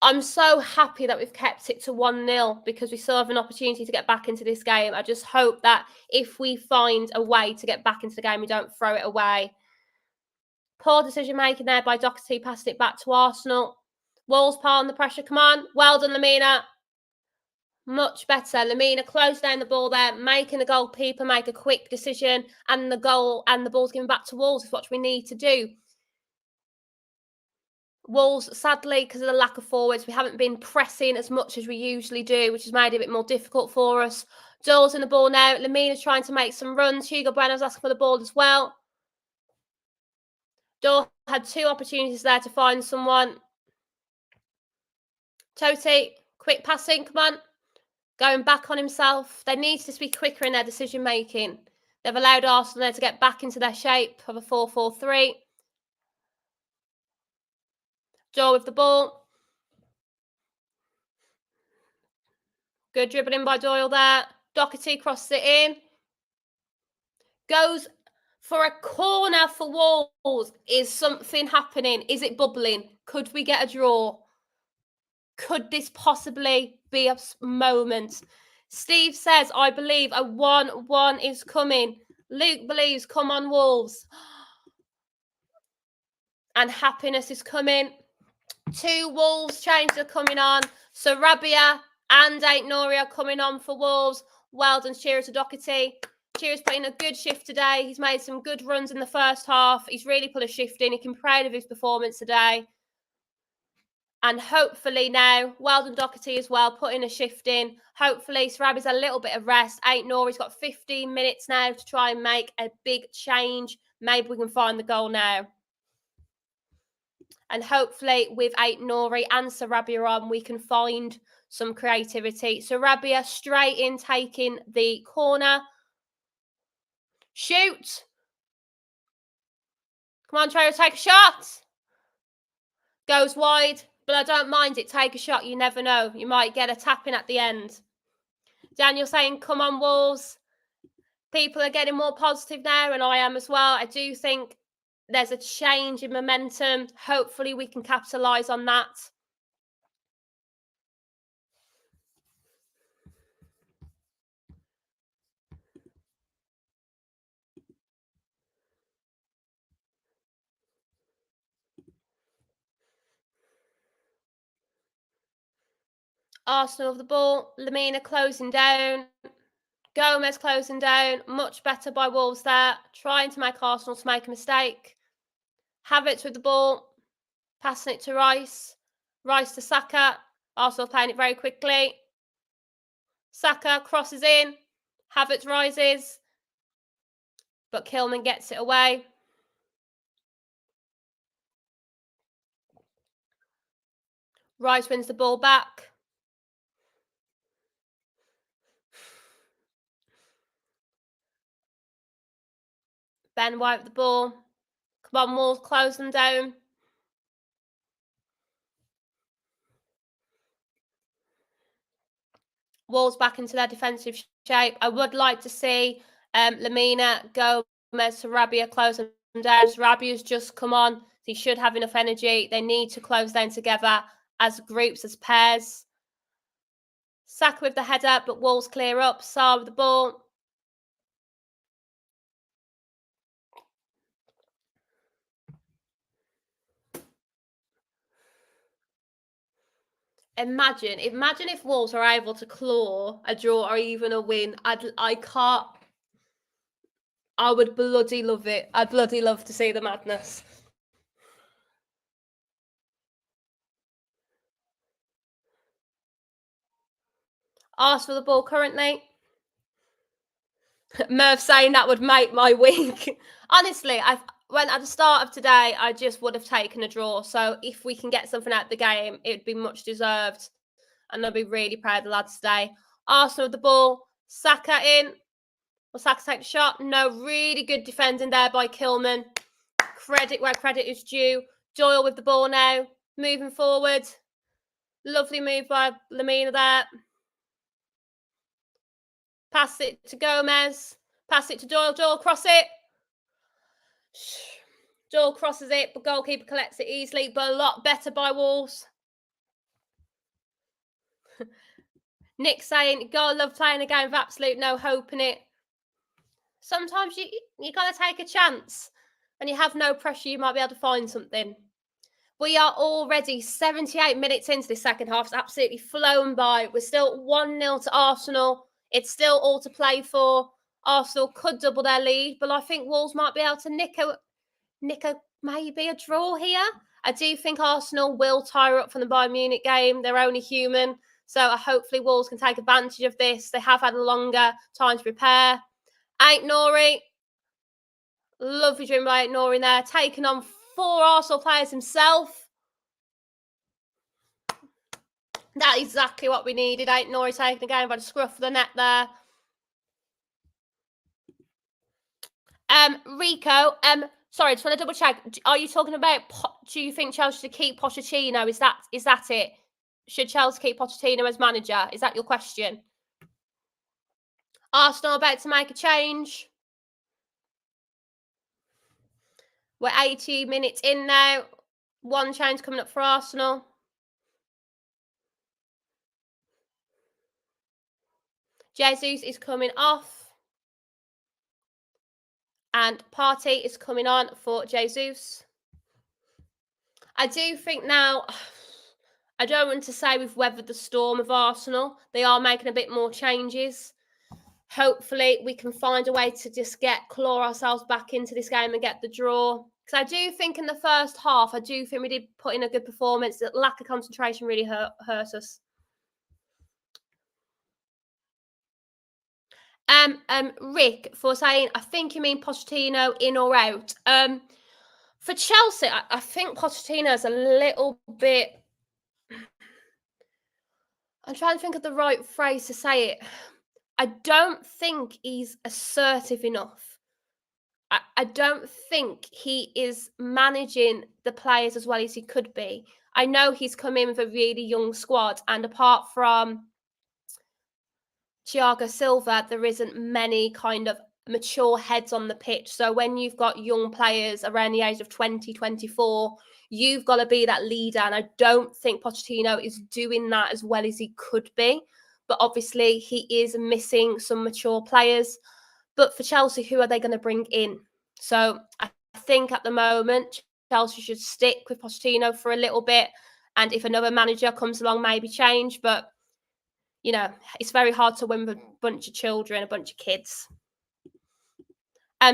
I'm so happy that we've kept it to 1-0 because we still have an opportunity to get back into this game. I just hope that if we find a way to get back into the game, we don't throw it away. Poor decision making there by Doherty, passed it back to Arsenal. Wolves part on the pressure. Come on. Well done, Lamina. Much better. Lamina closed down the ball there, making the goalkeeper make a quick decision, and the ball's given back to Wolves is what we need to do. Wolves, sadly, because of the lack of forwards, we haven't been pressing as much as we usually do, which has made it a bit more difficult for us. Doyle's in the ball now. Lamina's trying to make some runs. Hugo Bueno's asking for the ball as well. Doyle had 2 opportunities there to find someone. Toty, quick passing, come on. Going back on himself. They need to just be quicker in their decision making. They've allowed Arsenal there to get back into their shape of a 4-4-3. Doyle with the ball. Good dribbling by Doyle there. Doherty crosses it in. Goes for a corner for Wolves. Is something happening? Is it bubbling? Could we get a draw? Could this possibly be a moment? Steve says, I believe a 1-1 is coming. Luke believes, come on, Wolves. And happiness is coming. 2 Wolves changes are coming on. So Rabia and Aït-Nouri are coming on for Wolves. Well done, cheers to Doherty. Cheers putting a good shift today. He's made some good runs in the first half. He's really put a shift in. He can be proud of his performance today. And hopefully now, well done Doherty as well, putting a shift in. Hopefully Sarabi's a little bit of rest. Aït-Nouri's got 15 minutes now to try and make a big change. Maybe we can find the goal now. And hopefully with Aït-Nouri and Sarabia on, we can find some creativity. Sarabia straight in, taking the corner. Shoot! Come on, Trevor, take a shot. Goes wide, but I don't mind it. Take a shot, you never know. You might get a tap in at the end. Daniel saying, come on, Wolves. People are getting more positive now, and I am as well. I do think there's a change in momentum. Hopefully we can capitalise on that. Arsenal of the ball. Lamina closing down. Gomez closing down. Much better by Wolves there. Trying to make Arsenal to make a mistake. Havertz with the ball. Passing it to Rice. Rice to Saka. Arsenal playing it very quickly. Saka crosses in. Havertz rises. But Kilman gets it away. Rice wins the ball back. Ben White with the ball. Come on, Wolves, close them down. Wolves back into their defensive shape. I would like to see Lamina, Gomez, Sarabia close them down. Sarabia's just come on. He should have enough energy. They need to close down together as groups, as pairs. Saka with the header, but Wolves clear up. Sarr with the ball. Imagine if Wolves are able to claw a draw or even a win. I would bloody love it. I'd bloody love to see the madness. Arsenal the ball currently. Merv saying that would make my week. Honestly, when at the start of today, I just would have taken a draw. So if we can get something out of the game, it'd be much deserved. And I'll be really proud of the lads today. Arsenal with the ball. Saka in. Will Saka take the shot? No, really good defending there by Kilman. Credit where credit is due. Doyle with the ball now. Moving forward. Lovely move by Lamina there. Pass it to Gomez. Pass it to Doyle. Doyle cross it. Doyle crosses it, but goalkeeper collects it easily, but a lot better by Wolves. Nick saying, God, love playing a game with absolute no hope in it. Sometimes you got to take a chance. When you have no pressure, you might be able to find something. We are already 78 minutes into the second half. It's absolutely flown by. We're still 1-0 to Arsenal. It's still all to play for. Arsenal could double their lead, but I think Wolves might be able to nick a maybe a draw here. I do think Arsenal will tire up from the Bayern Munich game. They're only human. So hopefully Wolves can take advantage of this. They have had a longer time to prepare. Ain't Nori. Lovely dream by Ain't Nori there. Taking on 4 Arsenal players himself. That's exactly what we needed. Ain't Nori taking the game by the scruff of the neck there. Rico, sorry, just want to double check. Are you talking about, do you think Chelsea should keep Pochettino? Is that it? Should Chelsea keep Pochettino as manager? Is that your question? Arsenal about to make a change. We're 80 minutes in now. 1 change coming up for Arsenal. Jesus is coming off. And Partey is coming on for Jesus. I do think now, I don't want to say we've weathered the storm of Arsenal. They are making a bit more changes. Hopefully, we can find a way to just claw ourselves back into this game and get the draw. Because I do think in the first half, I do think we did put in a good performance. The lack of concentration really hurt us. Rick, for saying, I think you mean Pochettino in or out. For Chelsea, I think Pochettino's a little bit... I'm trying to think of the right phrase to say it. I don't think he's assertive enough. I don't think he is managing the players as well as he could be. I know he's come in with a really young squad, and apart from Thiago Silva, there isn't many kind of mature heads on the pitch. So when you've got young players around the age of 20, 24, you've got to be that leader. And I don't think Pochettino is doing that as well as he could be. But obviously, he is missing some mature players. But for Chelsea, who are they going to bring in? So I think at the moment, Chelsea should stick with Pochettino for a little bit. And if another manager comes along, maybe change. But, you know, it's very hard to win with a bunch of children, a bunch of kids.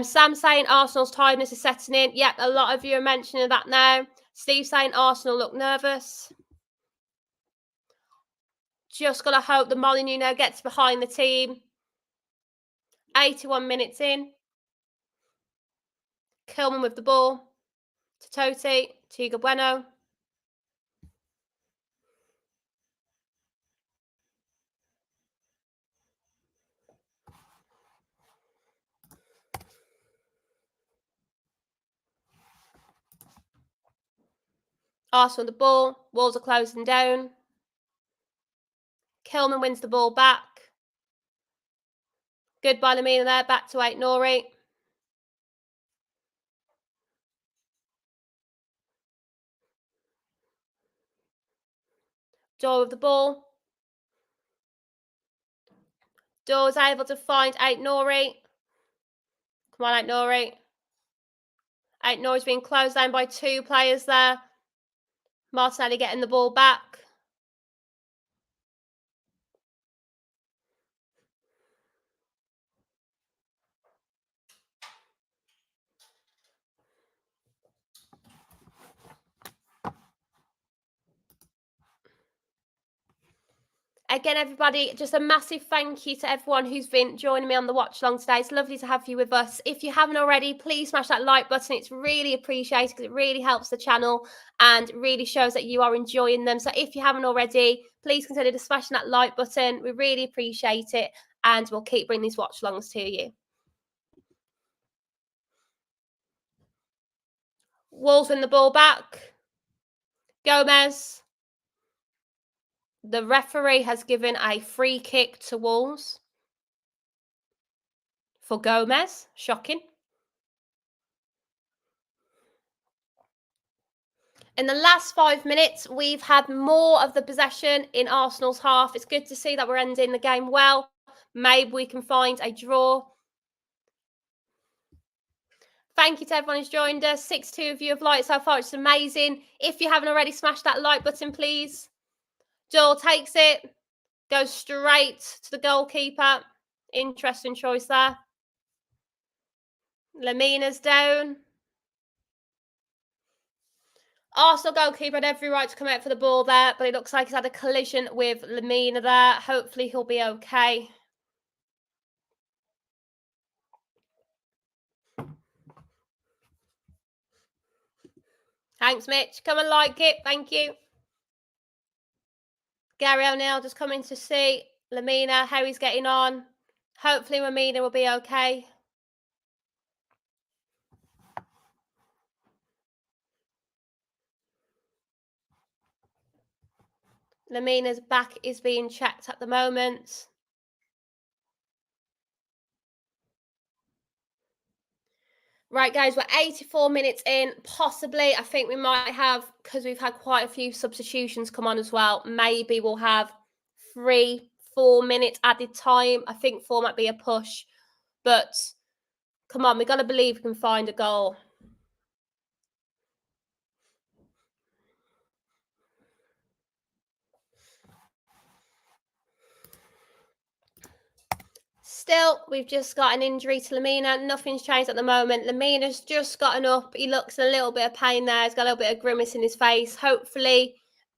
Sam saying Arsenal's tiredness is setting in. Yep, a lot of you are mentioning that now. Steve saying Arsenal look nervous. Just got to hope that Molineux gets behind the team. 81 minutes in. Kilman with the ball. To Totti. Tiga Bueno. Arsenal the ball. Wolves are closing down. Kilman wins the ball back. Good by Lamina there. Back to Ait Nori. Doyle with the ball. Doyle's able to find Ait Nori. Come on, Ait Nori. Ait Nori's being closed down by 2 players there. Martinelli getting the ball back. Again, everybody, just a massive thank you to everyone who's been joining me on the watch along today. It's lovely to have you with us. If you haven't already, please smash that like button. It's really appreciated because it really helps the channel and really shows that you are enjoying them. So if you haven't already, please consider smashing that like button. We really appreciate it, and we'll keep bringing these watch alongs to you. Wolves win the ball back. Gomez. The referee has given a free kick to Wolves for Gomez. Shocking. In the last 5 minutes, we've had more of the possession in Arsenal's half. It's good to see that we're ending the game well. Maybe we can find a draw. Thank you to everyone who's joined us. 62 of you have liked so far. It's amazing. If you haven't already, smash that like button, please. Joel takes it. Goes straight to the goalkeeper. Interesting choice there. Lamina's down. Arsenal goalkeeper had every right to come out for the ball there, but it looks like he's had a collision with Lamina there. Hopefully he'll be okay. Thanks, Mitch. Come and like it. Thank you. Gary O'Neill just coming to see Lamina, how he's getting on. Hopefully Lamina will be okay. Lamina's back is being checked at the moment. Right, guys, we're 84 minutes in. Possibly, I think we might have, because we've had quite a few substitutions come on as well, maybe we'll have 3-4 minutes added time. I think 4 might be a push. But, come on, we've got to believe we can find a goal. Still, we've just got an injury to Lamina. Nothing's changed at the moment. Lamina's just gotten up. He looks in a little bit of pain there. He's got a little bit of grimace in his face. Hopefully,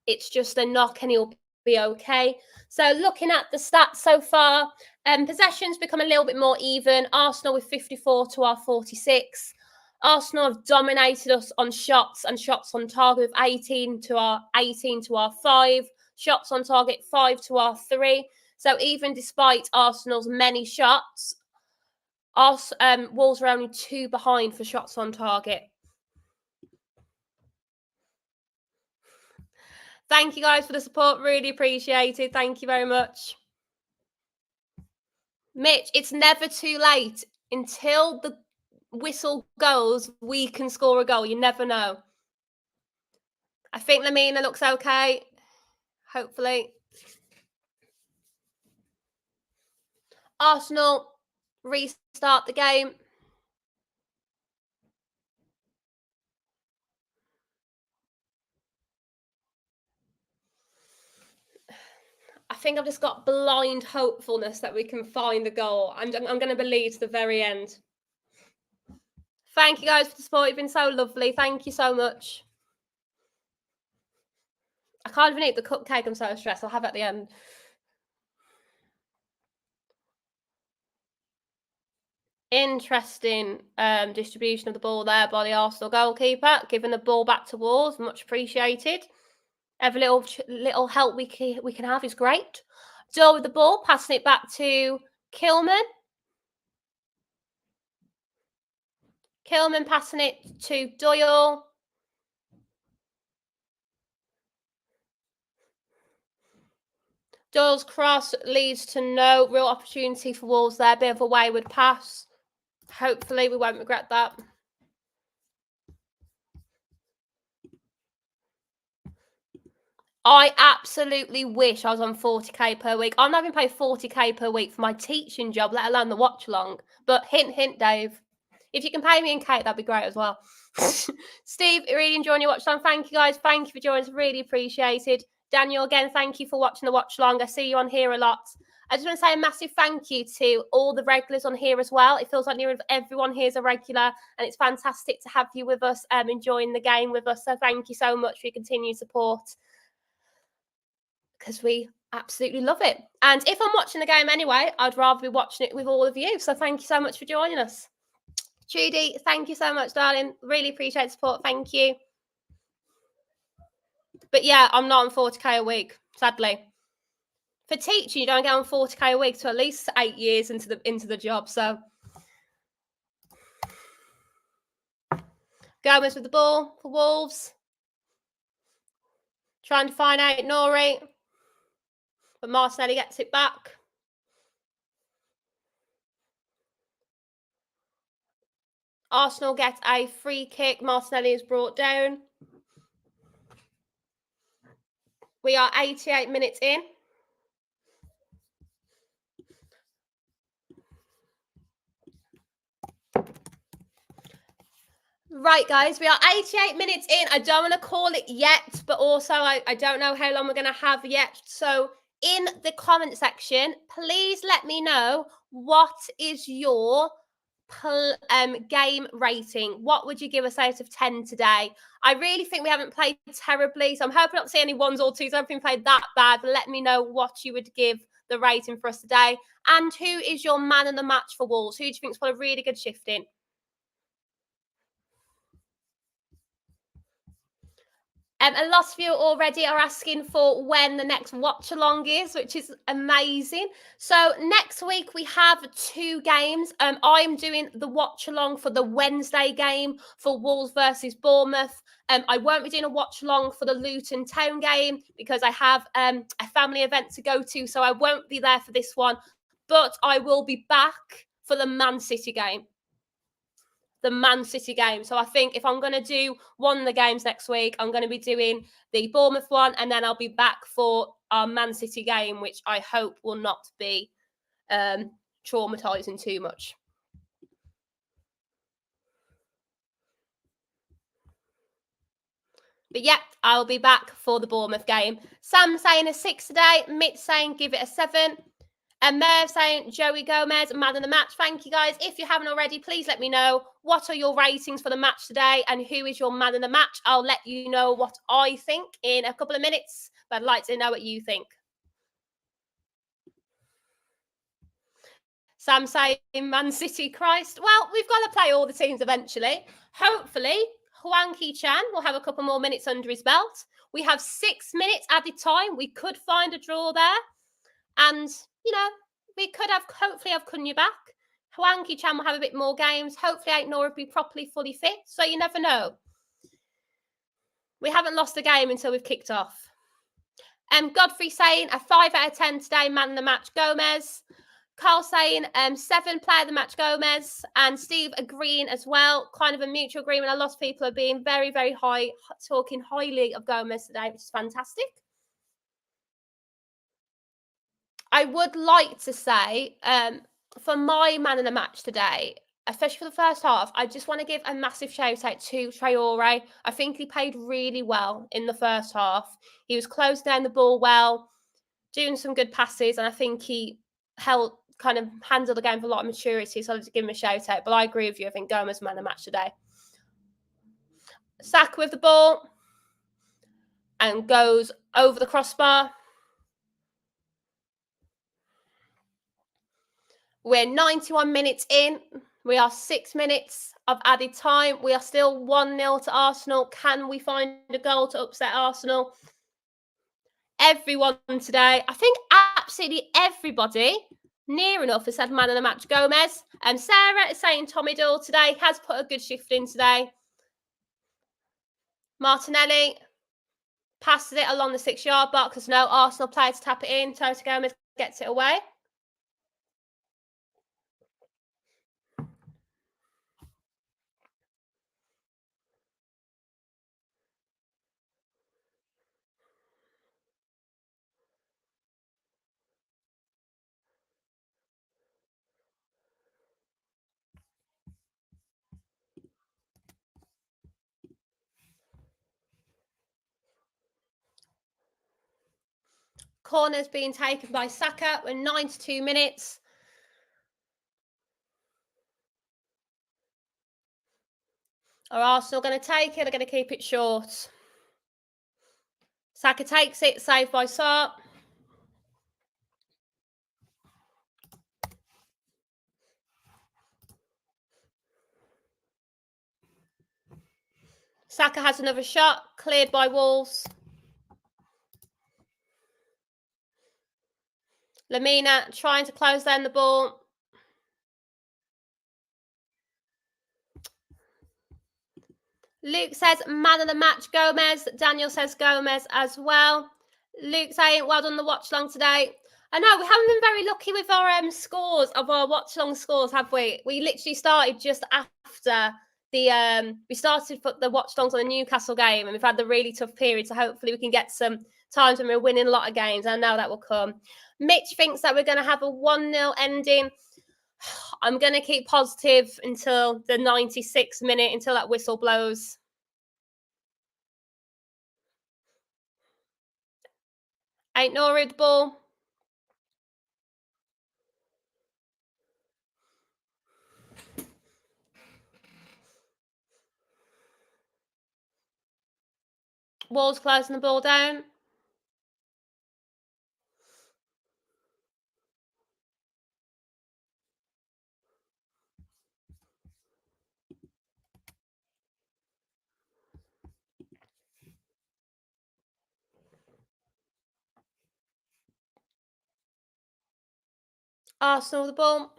it's just a knock and he'll be okay. So, looking at the stats so far, possession's become a little bit more even. Arsenal with 54 to our 46. Arsenal have dominated us on shots and shots on target with 18 to our 5. Shots on target 5 to our 3. So even despite Arsenal's many shots, Wolves are only 2 behind for shots on target. Thank you guys for the support. Really appreciated. Thank you very much. Mitch, it's never too late. Until the whistle goes, we can score a goal. You never know. I think Lamina looks okay. Hopefully. Arsenal restart the game. I think I've just got blind hopefulness that we can find a goal. I'm going to believe to the very end. Thank you guys for the support. You've been so lovely. Thank you so much. I can't even eat the cupcake. I'm so stressed. I'll have it at the end. Interesting distribution of the ball there by the Arsenal goalkeeper. Giving the ball back to Wolves. Much appreciated. Every little help we can have is great. Doyle with the ball. Passing it back to Kilman. Kilman passing it to Doyle. Doyle's cross leads to no real opportunity for Wolves there. Bit of a wayward pass. Hopefully we won't regret that. I absolutely wish I was on 40k per week. I'm not even paid 40k per week for my teaching job, let alone the watch along. But hint, hint, Dave. If you can pay me in cake, that'd be great as well. Steve, really enjoying your watch along. Thank you guys. Thank you for joining us. Really appreciated. Daniel, again, thank you for watching the watch along. I see you on here a lot. I just want to say a massive thank you to all the regulars on here as well. It feels like nearly everyone here is a regular, and it's fantastic to have you with us, enjoying the game with us. So thank you so much for your continued support, because we absolutely love it. And if I'm watching the game anyway, I'd rather be watching it with all of you. So thank you so much for joining us. Judy, thank you so much, darling. Really appreciate the support. Thank you. But yeah, I'm not on 40k a week, sadly. For teaching, you don't get on 40k a week to at least 8 years into the job. So Gomez with the ball for Wolves. Trying to find out Nori. But Martinelli gets it back. Arsenal get a free kick. Martinelli is brought down. We are 88 minutes in. Right, guys, we are 88 minutes in. I don't want to call it yet, but also I don't know how long we're going to have yet. So in the comment section, please let me know what is your game rating. What would you give us out of 10 today? I really think we haven't played terribly, so I'm hoping not to see any ones or twos. I don't think we played that bad, but let me know what you would give the rating for us today. And who is your man of the match for Wolves? Who do you think's got a really good shift in? A lot of you already are asking for when the next watch along is, which is amazing. So next week we have 2 games. I'm doing the watch along for the Wednesday game for Wolves versus Bournemouth. I won't be doing a watch along for the Luton Town game because I have a family event to go to, so I won't be there for this one. But I will be back for the Man City game. The Man City game. So I think if I'm going to do one of the games next week, I'm going to be doing the Bournemouth one, and then I'll be back for our Man City game, which I hope will not be traumatising too much. But yeah, I'll be back for the Bournemouth game. Sam saying a 6 today. Mitch saying give it a 7. And Merv saying Joey Gomez, man of the match. Thank you, guys. If you haven't already, please let me know what are your ratings for the match today and who is your man of the match. I'll let you know what I think in a couple of minutes, but I'd like to know what you think. Sam saying Man City, Christ. Well, we've got to play all the teams eventually. Hopefully, Hwang Chan will have a couple more minutes under his belt. We have 6 minutes added time. We could find a draw there. And, you know, we could hopefully have Cunha back. Hwang Chan will have a bit more games. Hopefully, Ain't Nora will be properly fully fit. So you never know. We haven't lost a game until we've kicked off. Godfrey saying a 5 out of 10 today, man of the match, Gomez. Carl saying 7 player of the match, Gomez. And Steve agreeing as well. Kind of a mutual agreement. A lot of people are being very, very high, talking highly of Gomez today, which is fantastic. I would like to say, for my man of the match today, especially for the first half, I just want to give a massive shout out to Traore. I think he played really well in the first half. He was closing down the ball well, doing some good passes, and I think he handled the game with a lot of maturity, so I'll just give him a shout out. But I agree with you. I think Gomez man of the match today. Saka with the ball and goes over the crossbar. We're 91 minutes in. We are 6 minutes of added time. We are still 1-0 to Arsenal. Can we find a goal to upset Arsenal? Everyone today, I think absolutely everybody, near enough, has said man of the match Gomez. And Sarah is saying Tommy Doyle today has put a good shift in today. Martinelli passes it along the 6-yard box. There's no Arsenal player to tap it in. Toto Gomez gets it away. Corner's being taken by Saka. We're 92 minutes. Are Arsenal going to take it? They're going to keep it short. Saka takes it, saved by Sarr. Saka has another shot, cleared by Wolves. Lamina trying to close down the ball. Luke says man of the match, Gomez. Daniel says Gomez as well. Luke saying, well done the watch along today. I know we haven't been very lucky with our scores of our watch along scores, have we? We literally started just after the we started for the watch alongs on the Newcastle game, and we've had the really tough period. So hopefully we can get some times when we're winning a lot of games. I know that will come. Mitch thinks that we're going to have a 1-0 ending. I'm going to keep positive until the 96th minute, until that whistle blows. Ain't no red ball. Wolves closing the ball down. Arsenal the ball.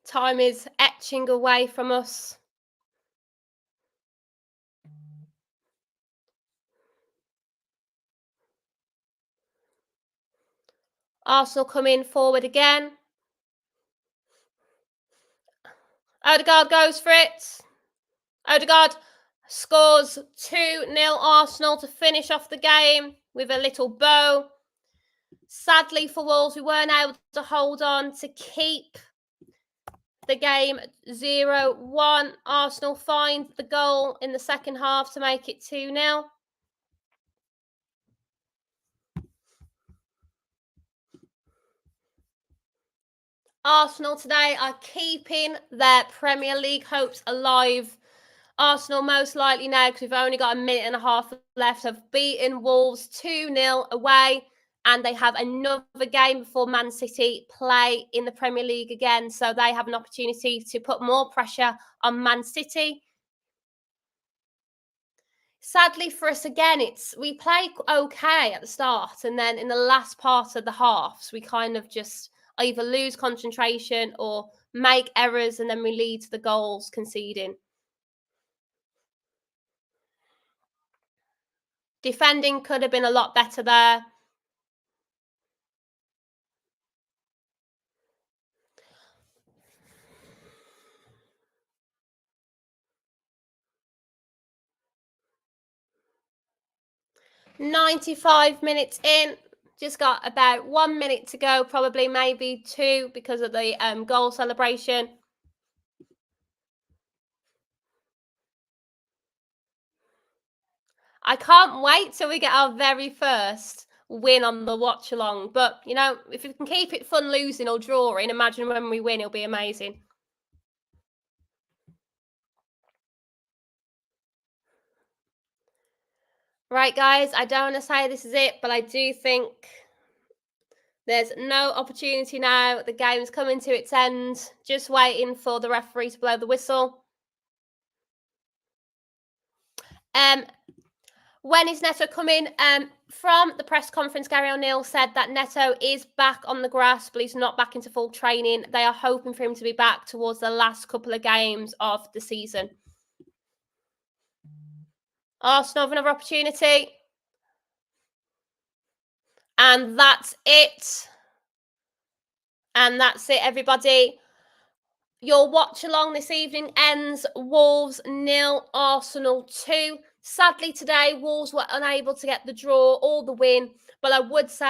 Time is etching away from us. Arsenal coming forward again. Odegaard goes for it. Odegaard scores 2-0 Arsenal to finish off the game with a little bow. Sadly for Wolves, we weren't able to hold on to keep the game 0-1. Arsenal find the goal in the second half to make it 2-0. Arsenal today are keeping their Premier League hopes alive. Arsenal most likely now, because we've only got a minute and a half left, have beaten Wolves 2-0 away, and they have another game before Man City play in the Premier League again, so they have an opportunity to put more pressure on Man City. Sadly for us again, we play okay at the start, and then in the last part of the halves, we kind of just either lose concentration or make errors, and then we lead to the goals conceding. Defending could have been a lot better there. "95 minutes in, just got about 1 minute to go, probably maybe 2 because of the goal celebration. I can't wait till we get our very first win on the watch along. But, you know, if we can keep it fun losing or drawing, imagine when we win, it'll be amazing. Right, guys, I don't want to say this is it, but I do think there's no opportunity now. The game's coming to its end. Just waiting for the referee to blow the whistle. When is Neto coming? From the press conference, Gary O'Neill said that Neto is back on the grass, but he's not back into full training. They are hoping for him to be back towards the last couple of games of the season. Arsenal have another opportunity. And that's it. And that's it, everybody. Your watch along this evening ends Wolves 0, Arsenal 2. Sadly, today, Wolves were unable to get the draw or the win. But I would say,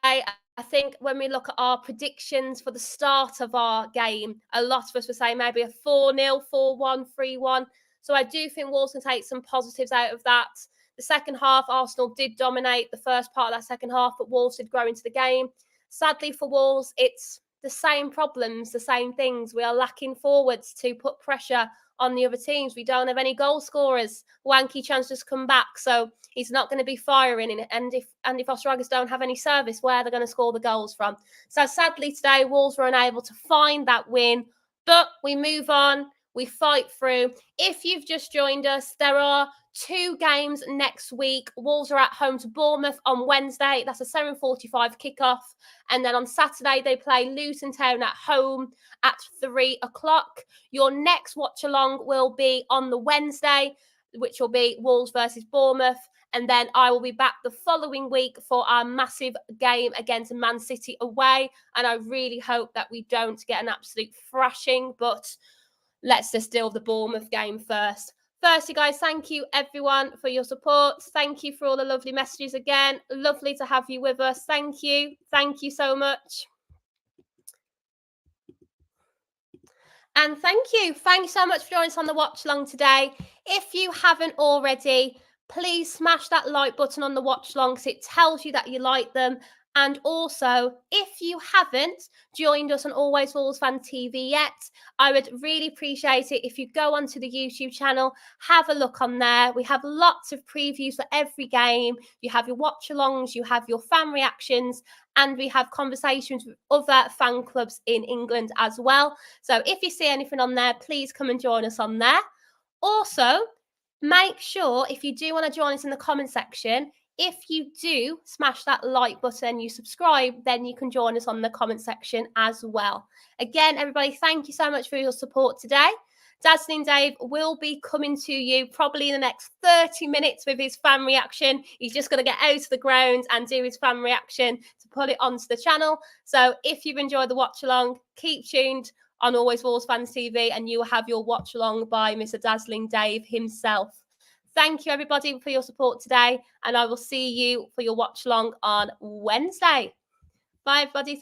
I think when we look at our predictions for the start of our game, a lot of us were saying maybe a 4-0, 4-1, 3-1. So I do think Wolves can take some positives out of that. The second half, Arsenal did dominate the first part of that second half, but Wolves did grow into the game. Sadly for Wolves, it's the same problems, the same things. We are lacking forwards to put pressure on the other teams. We don't have any goal scorers. Wanky Chan's just come back, so he's not going to be firing. And if Ostragas don't have any service, where they're going to score the goals from? So sadly today, Wolves were unable to find that win, but we move on. We fight through. If you've just joined us, there are 2 games next week. Wolves are at home to Bournemouth on Wednesday. That's a 7:45 kickoff. And then on Saturday, they play Luton Town at home at 3 o'clock. Your next watch along will be on the Wednesday, which will be Wolves versus Bournemouth. And then I will be back the following week for our massive game against Man City away. And I really hope that we don't get an absolute thrashing, but let's just deal with the Bournemouth game first. Firstly, guys, thank you everyone for your support. Thank you for all the lovely messages again. Lovely to have you with us. Thank you. Thank you so much. And thank you. Thank you so much for joining us on the watch along today. If you haven't already, please smash that like button on the watch along because it tells you that you like them. And also, if you haven't joined us on Always Wolves Fan TV yet, I would really appreciate it if you go onto the YouTube channel, have a look on there. We have lots of previews for every game. You have your watch-alongs, you have your fan reactions, and we have conversations with other fan clubs in England as well. So if you see anything on there, please come and join us on there. Also, make sure if you do want to join us in the comment section, if you do smash that like button, you subscribe, then you can join us on the comment section as well. Again, everybody, thank you so much for your support today. Dazzling Dave will be coming to you probably in the next 30 minutes with his fan reaction. He's just going to get out of the ground and do his fan reaction to put it onto the channel. So if you've enjoyed the watch along, keep tuned on Always Wolves Fans TV and you will have your watch along by Mr. Dazzling Dave himself. Thank you, everybody, for your support today, and I will see you for your watch along on Wednesday. Bye, everybody.